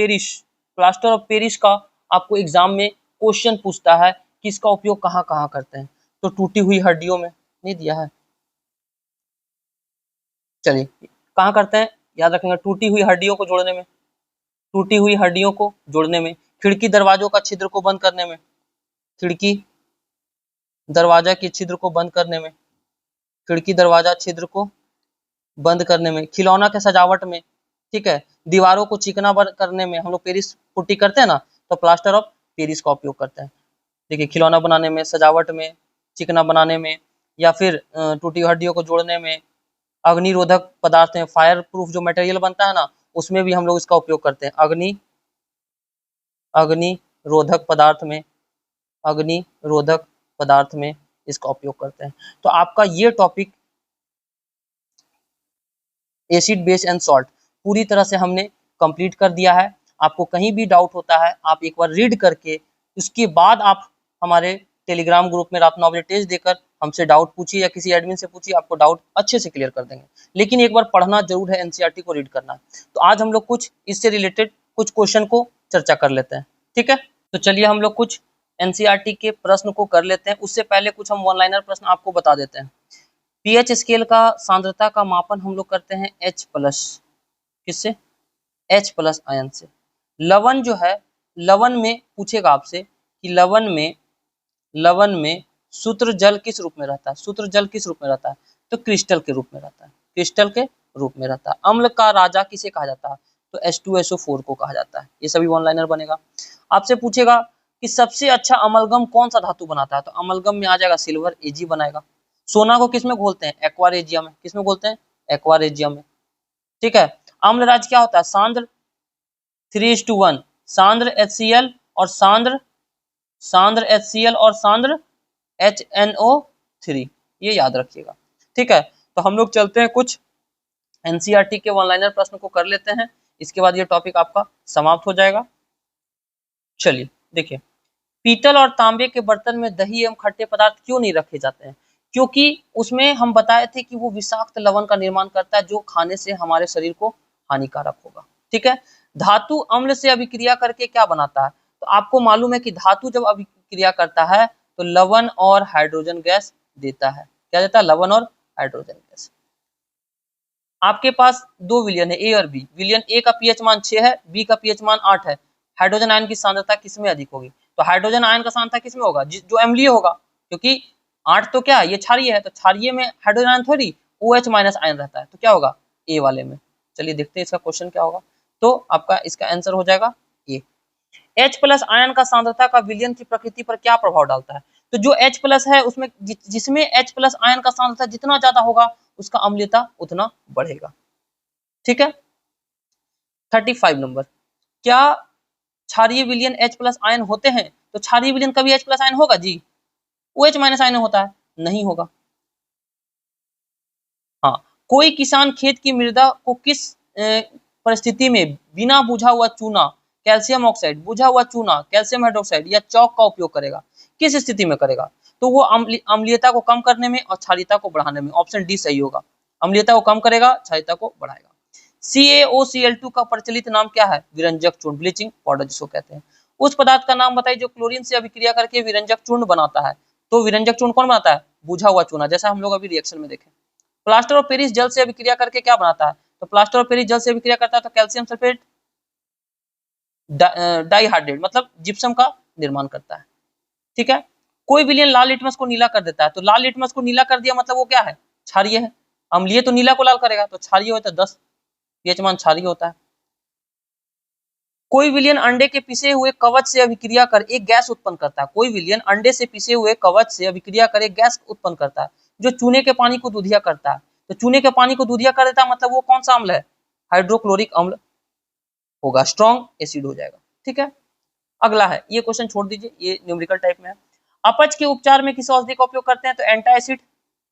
पेरिस का आपको एग्जाम में क्वेश्चन पूछता है कि इसका उपयोग कहाँ कहाँ करते हैं। तो टूटी हुई हड्डियों में नहीं दिया है, चलिए कहाँ करते हैं याद रखेंगे, टूटी हुई हड्डियों को जोड़ने में, टूटी हुई हड्डियों को जोड़ने में, खिड़की दरवाजों का छिद्र को बंद करने में, खिड़की दरवाजा के छिद्र को बंद करने में, खिड़की दरवाजा छिद्र को बंद करने में, खिलौना के सजावट में, ठीक है, दीवारों को चिकना करने में। हम लोग पेरिस पुट्टी करते हैं ना, तो प्लास्टर ऑफ पेरिस का उपयोग करते हैं। देखिए खिलौना बनाने में, सजावट में, चिकना बनाने में, या फिर टूटी हड्डियों को जोड़ने में, अग्निरोधक पदार्थ में, फायर प्रूफ जो मटेरियल बनता है ना, उसमें भी हम लोग इसका उपयोग करते हैं। अग्निरोधक पदार्थ में इसका उपयोग करते हैं। तो आपका ये topic acid base and salt पूरी तरह से हमने कंप्लीट कर दिया है। आपको कहीं भी डाउट होता है आप एक बार रीड करके उसके बाद आप हमारे टेलीग्राम ग्रुप में रात 9 बजे टेस्ट देकर हमसे डाउट पूछिए या किसी एडमिन से पूछिए, आपको डाउट अच्छे से क्लियर कर देंगे। लेकिन एक बार पढ़ना जरूर है, एनसीईआरटी को रीड करना है। तो आज हम लोग कुछ इससे रिलेटेड कुछ क्वेश्चन को चर्चा कर लेते हैं, ठीक है। तो चलिए हम लोग कुछ एनसीईआरटी के प्रश्न को कर लेते हैं। उससे पहले कुछ हम वन लाइनर प्रश्न आपको बता देते हैं। पीएच स्केल का सांद्रता का मापन हम लोग करते हैं H+, किससे? H+ आयन से। लवण जो है, लवण में पूछेगा आपसे कि लवण में सूत्र जल किस रूप में रहता है? सूत्र जल किस रूप में रहता है? तो क्रिस्टल के रूप में रहता है, क्रिस्टल के रूप में रहता है। अम्ल का राजा किसे कहा जाता है? तो H2SO4 को कहा जाता है। ये सभी वन लाइनर बनेगा। आपसे पूछेगा कि सबसे अच्छा अमलगम कौन सा धातु बनाता है? तो अमलगम में आ जाएगा सिल्वर, Ag बनाएगा। सोना को किसमें घोलते हैं? एक्वारेजिया में। किसमें घोलते हैं? एक्वारेजिया में, ठीक है। अम्लराज क्या होता है? सांद्र 3:1, सांद्र HCl और सांद्र HNO3, ये याद रखिएगा, ठीक है। तो हम लोग चलते हैं कुछ एनसीईआरटी के वन लाइनर प्रश्न को कर लेते हैं, इसके बाद ये टॉपिक आपका समाप्त हो जाएगा। चलिए देखिए, पीतल और तांबे के बर्तन में दही एवं खट्टे पदार्थ क्यों नहीं रखे जाते हैं? क्योंकि उसमें हम बताए थे कि वो विषाक्त लवण का निर्माण करता है जो खाने से हमारे शरीर को हानिकारक होगा, ठीक है। धातु अम्ल से अभिक्रिया करके क्या बनाता है? तो आपको मालूम है कि धातु जब अभिक्रिया करता है तो लवण और हाइड्रोजन गैस देता है। क्या देता है? लवण और हाइड्रोजन गैस। आपके पास दो विलयन है, ए और बी। विलयन ए का पीएच मान 6 है, बी का पीएच मान 8 है। हाइड्रोजन आयन की सांद्रता किसमें अधिक होगी? तो हाइड्रोजन आयन का सांद्रता किसमें होगा? जो अम्लीय होगा, क्योंकि 8 तो क्या है, ये क्षारीय है, तो क्षारीय में हाइड्रोजन आयन थोड़ी OH- आयन रहता है, तो क्या होगा? ए वाले में। चलिए देखते हैं इसका क्वेश्चन क्या होगा। तो आपका इसका आंसर हो जाएगा ए। H प्लस आयन का सांद्रता का विलयन की प्रकृति पर क्या प्रभाव डालता है? तो जो H प्लस है उसमें जिसमें H प्लस आयन का सांद्रता जितना ज्यादा होगा उसका अम्लीयता उतना बढ़ेगा। ठीक है। 35 नंबर, क्या क्षारीय विलयन H प्लस आयन होते हैं? तो क्षारीय विलयन कभी H प्लस आयन होगा जी? OH माइनस आयन होता है, नहीं होगा। हाँ, कोई किसान खेत की मृदा को किस परिस्थिति में बिना बुझा हुआ चूना, कैल्शियम ऑक्साइड, बुझा हुआ चूना, कैल्शियम हाइड्रोक्साइड या चौक का उपयोग करेगा? किस स्थिति में करेगा? तो वो अम्लीयता को कम करने में और क्षारीयता को बढ़ाने में। ऑप्शन डी सही होगा। अम्लीयता को कम करेगा, क्षारीयता को बढ़ाएगा। CaOCl2 का प्रचलित नाम क्या है? विरंजक चूर्ण, ब्लीचिंग पाउडर जिसको कहते हैं। उस पदार्थ का नाम बताइए जो क्लोरीन से अभिक्रिया करके विरंजक चूर्ण बनाता है। तो विरंजक चूर्ण कौन बनाता है? बुझा हुआ चूना, जैसा हम लोग अभी रिएक्शन में देखें। प्लास्टर ऑफ पेरिस जल से अभिक्रिया करके क्या बनाता है? तो प्लास्टर ऑफ पेरिस जल से अभिक्रिया करता है तो कैल्शियम सल्फेट डाइहाइड्रेट मतलब जिप्सम का निर्माण करता है। ठीक है। कोई विलयन लाल लिटमस को नीला कर देता है, तो लाल लिटमस को नीला कर दिया मतलब वो क्या है? क्षारीय है। अम्लीय तो नीला को लाल करेगा, तो क्षारीय होता है 10 पीएच मान क्षारीय होता है। कोई विलयन अंडे के पिसे हुए कवच से अभिक्रिया कर एक गैस उत्पन्न करता है। कोई विलयन अंडे से पिसे हुए कवच से अभिक्रिया कर एक गैस उत्पन्न करता है जो चूने के पानी को दूधिया करता है। तो चूने के पानी को दूधिया कर देता है मतलब वो कौन सा अम्ल है? हाइड्रोक्लोरिक अम्ल होगा, स्ट्रॉन्ग एसिड हो जाएगा। ठीक है। अगला है, ये क्वेश्चन छोड़ दीजिए, ये न्यूमेरिकल टाइप में है। अपच के उपचार में किस औषधि का उपयोग करते हैं? तो एंटा एसिड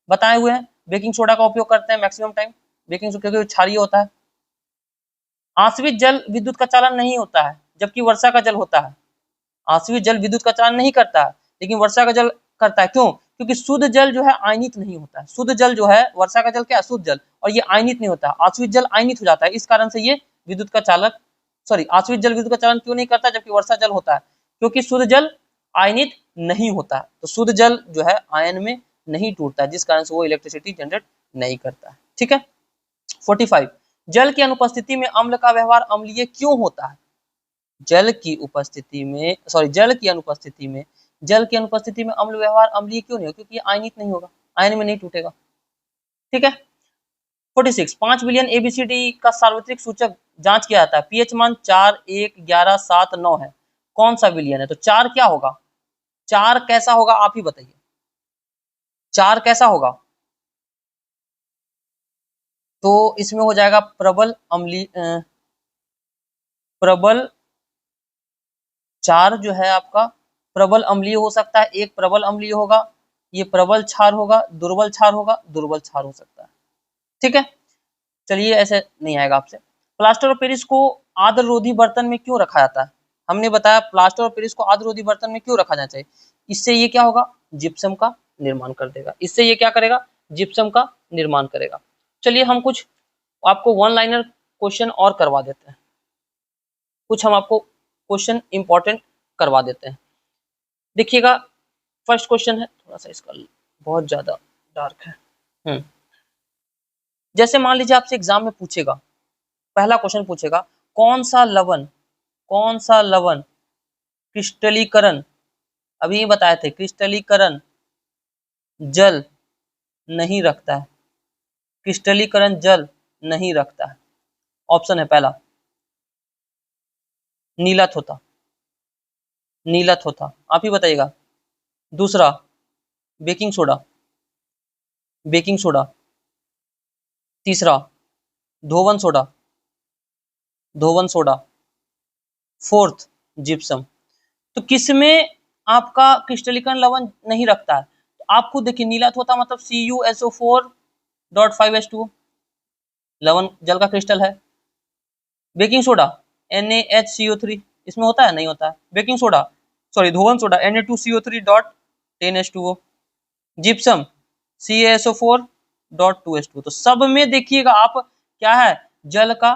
बताए हुए हैं। बेकिंग सोडा का उपयोग करते हैं मैक्सिमम टाइम, बेकिंग सोडा क्योंकि क्षारीय होता है। आश्रित जल विद्युत का चालन नहीं होता है जबकि वर्षा का जल होता है। आश्रित जल विद्युत का चालन नहीं करता है लेकिन वर्षा का जल करता है। क्यों? क्योंकि शुद्ध जल जो है आयनित नहीं होता है। शुद्ध जल जो है, वर्षा का जल क्या है? शुद्ध जल, और ये आयनित नहीं होता। आश्रित जल आयनित हो जाता है, इस कारण से ये विद्युत का चालक आश्रित जल विद्युत का चालन क्यों नहीं करता जबकि वर्षा जल होता है? क्योंकि शुद्ध जल आयनित नहीं होता है। तो शुद्ध जल जो है आयन में नहीं टूटता है जिस कारण से वो इलेक्ट्रिसिटी जनरेट नहीं करता है। ठीक है। 45, जल की अनुपस्थिति में अम्ल का व्यवहार अम्लीय क्यों होता है? जल की अनुपस्थिति में अम्ल व्यवहार अम्लीय क्यों नहीं होगा? क्योंकि आयनित नहीं होगा, आयन में नहीं टूटेगा। ठीक है। 46, 5 विलयन एबीसीडी का सार्वत्रिक सूचक जांच किया जाता है। पीएच मान 4, 1, 11, 7, 9 है। कौन सा विलयन है? तो 4 क्या होगा? 4 कैसा होगा आप ही बताइए, 4 कैसा होगा? तो इसमें हो जाएगा प्रबल अम्लीय, प्रबल 4 जो है आपका प्रबल अम्लीय हो सकता है। एक प्रबल अम्लीय होगा, ये प्रबल क्षार होगा, दुर्बल क्षार होगा, दुर्बल क्षार हो सकता है। ठीक है। चलिए, ऐसे नहीं आएगा आपसे। प्लास्टर ऑफ पेरिस को आर्द्ररोधी बर्तन में क्यों रखा जाता है? हमने बताया प्लास्टर ऑफ पेरिस को आर्द्ररोधी बर्तन में क्यों रखा जाना चाहिए। इससे ये क्या होगा? जिप्सम का निर्माण कर देगा। इससे ये क्या करेगा? जिप्सम का निर्माण करेगा। चलिए, हम कुछ आपको वन लाइनर क्वेश्चन और करवा देते हैं, कुछ हम आपको क्वेश्चन इंपॉर्टेंट करवा देते हैं। देखिएगा, फर्स्ट क्वेश्चन है, थोड़ा सा इसका बहुत ज्यादा डार्क है। जैसे मान लीजिए आपसे एग्जाम में पूछेगा, पहला क्वेश्चन पूछेगा, कौन सा लवण क्रिस्टलीकरण, अभी बताए थे, क्रिस्टलीकरण जल नहीं रखता है, क्रिस्टलीकरण जल नहीं रखता है। ऑप्शन है पहला नीला थोथा, आप ही बताइएगा। दूसरा बेकिंग सोडा। तीसरा धोवन सोडा। Fourth gypsum. तो किसमें आपका क्रिस्टलीकरण लवण नहीं रखता है? तो आप खुद देखिए, नीला थोथा मतलब CuSO4.5H2O, लवण जल का क्रिस्टल है। बेकिंग सोडा NaHCO3, इसमें होता है? नहीं होता है। बेकिंग सोडा धोवन सोडा Na2CO3.10H2O। Gypsum CaSO4.2H2O। तो सब में देखिएगा आप, क्या है? जल का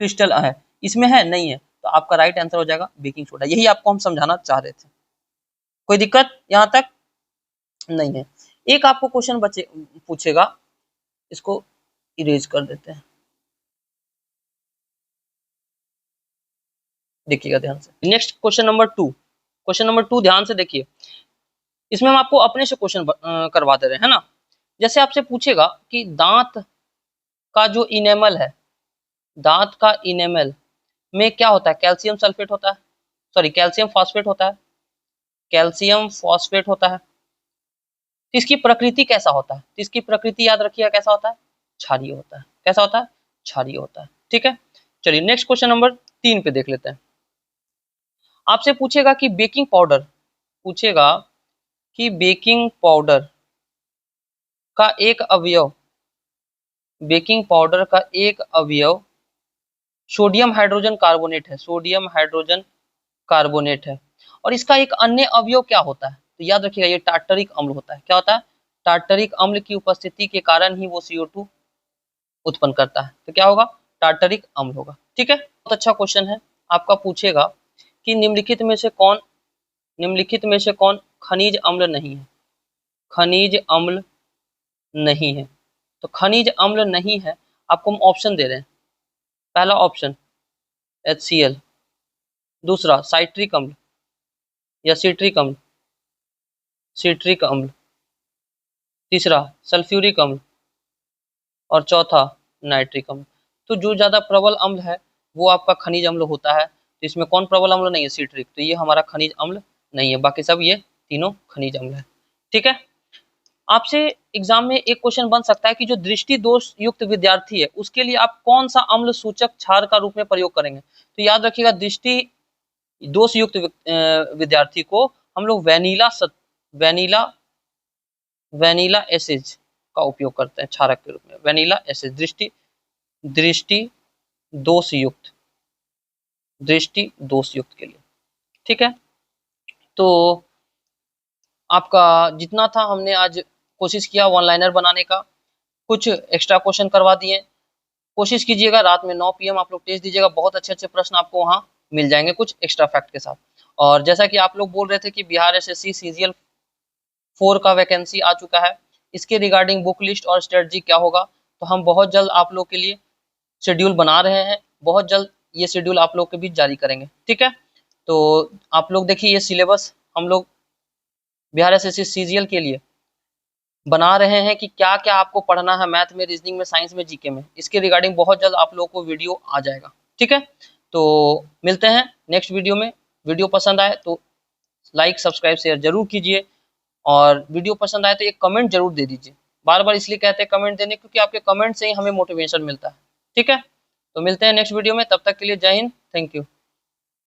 क्रिस्टल है। इसमें है? नहीं है। तो आपका राइट आंसर हो जाएगा बेकिंग सोडा। यही आपको हम समझाना चाह रहे थे। कोई दिक्कत यहां तक नहीं है। एक आपको क्वेश्चन पूछेगा, इसको इरेज कर देते हैं, देखिएगा ध्यान से। नेक्स्ट क्वेश्चन नंबर 2 ध्यान से देखिए। इसमें हम आपको अपने से क्वेश्चन करवा दे रहे हैं ना। जैसे आपसे पूछेगा कि दांत का जो इनेमल है, दांत का इनेमल में क्या होता है? कैल्शियम सल्फेट होता है। सॉरी कैल्शियम फॉस्फेट होता है, कैल्शियम फॉस्फेट होता है। तो इसकी प्रकृति कैसा होता है? तो इसकी प्रकृति याद रखिएगा कैसा होता है, क्षारीय होता है। कैसा होता है? क्षारीय होता है। ठीक है, चलिए नेक्स्ट क्वेश्चन नंबर 3 पे देख लेते हैं। आपसे पूछेगा कि बेकिंग पाउडर, पूछेगा कि बेकिंग पाउडर का एक अवयव, बेकिंग पाउडर का एक अवयव सोडियम हाइड्रोजन कार्बोनेट है, सोडियम हाइड्रोजन कार्बोनेट है। और इसका एक अन्य अवयव क्या होता है? तो याद रखिएगा ये टार्टरिक अम्ल होता है। क्या होता है? टार्टरिक अम्ल की उपस्थिति के कारण ही वो CO2 उत्पन्न करता है। तो क्या होगा? टार्टरिक अम्ल होगा। ठीक है, बहुत अच्छा क्वेश्चन है। आपका पूछेगा कि निम्नलिखित में से कौन, निम्नलिखित में से कौन खनिज अम्ल नहीं है? खनिज अम्ल नहीं है। तो खनिज अम्ल नहीं है, आपको हम ऑप्शन दे रहे हैं। पहला ऑप्शन HCl, दूसरा साइट्रिक अम्ल या सिट्रिक अम्ल, सिट्रिक अम्ल, तीसरा सल्फ्यूरिक अम्ल और चौथा नाइट्रिक अम्ल। तो जो ज्यादा प्रबल अम्ल है वो आपका खनिज अम्ल होता है। तो इसमें कौन प्रबल अम्ल नहीं है? सिट्रिक। तो ये हमारा खनिज अम्ल नहीं है, बाकी सब ये तीनों खनिज अम्ल है। ठीक है, आपसे एग्जाम में एक क्वेश्चन बन सकता है कि जो दृष्टि दोष युक्त विद्यार्थी है उसके लिए आप कौन सा अम्ल सूचक क्षार का रूप में प्रयोग करेंगे? तो याद रखिएगा दृष्टि दोष युक्त विद्यार्थी को हम लोग वैनिला वैनिला एसिड का उपयोग करते हैं क्षारक के रूप में। वैनिला एसिड दृष्टि दृष्टि दोष युक्त, दृष्टि दोष युक्त के लिए। ठीक है, तो आपका जितना था हमने आज कोशिश किया वन लाइनर बनाने का, कुछ एक्स्ट्रा क्वेश्चन करवा दिए। कोशिश कीजिएगा रात में 9 PM आप लोग टेस्ट दीजिएगा, बहुत अच्छे अच्छे प्रश्न आपको वहाँ मिल जाएंगे कुछ एक्स्ट्रा फैक्ट के साथ। और जैसा कि आप लोग बोल रहे थे कि बिहार SSC CGL 4 का वैकेंसी आ चुका है, इसके रिगार्डिंग बुक लिस्ट और स्ट्रेटजी क्या होगा, तो हम बहुत जल्द आप लोग के लिए शेड्यूल बना रहे हैं। बहुत जल्द ये शेड्यूल आप लोग के बीच जारी करेंगे। ठीक है, तो आप लोग देखिए ये सिलेबस हम लोग बिहार SSC CGL के लिए बना रहे हैं कि क्या क्या आपको पढ़ना है मैथ में, रीजनिंग में, साइंस में, जीके में। इसके रिगार्डिंग बहुत जल्द आप लोगों को वीडियो आ जाएगा। ठीक है, तो मिलते हैं नेक्स्ट वीडियो में। वीडियो पसंद आए तो लाइक सब्सक्राइब शेयर जरूर कीजिए, और वीडियो पसंद आए तो एक कमेंट जरूर दे दीजिए। बार बार इसलिए कहते हैं कमेंट देने, क्योंकि आपके कमेंट से ही हमें मोटिवेशन मिलता है। ठीक है, तो मिलते हैं नेक्स्ट वीडियो में, तब तक के लिए जय हिंद, थैंक यू।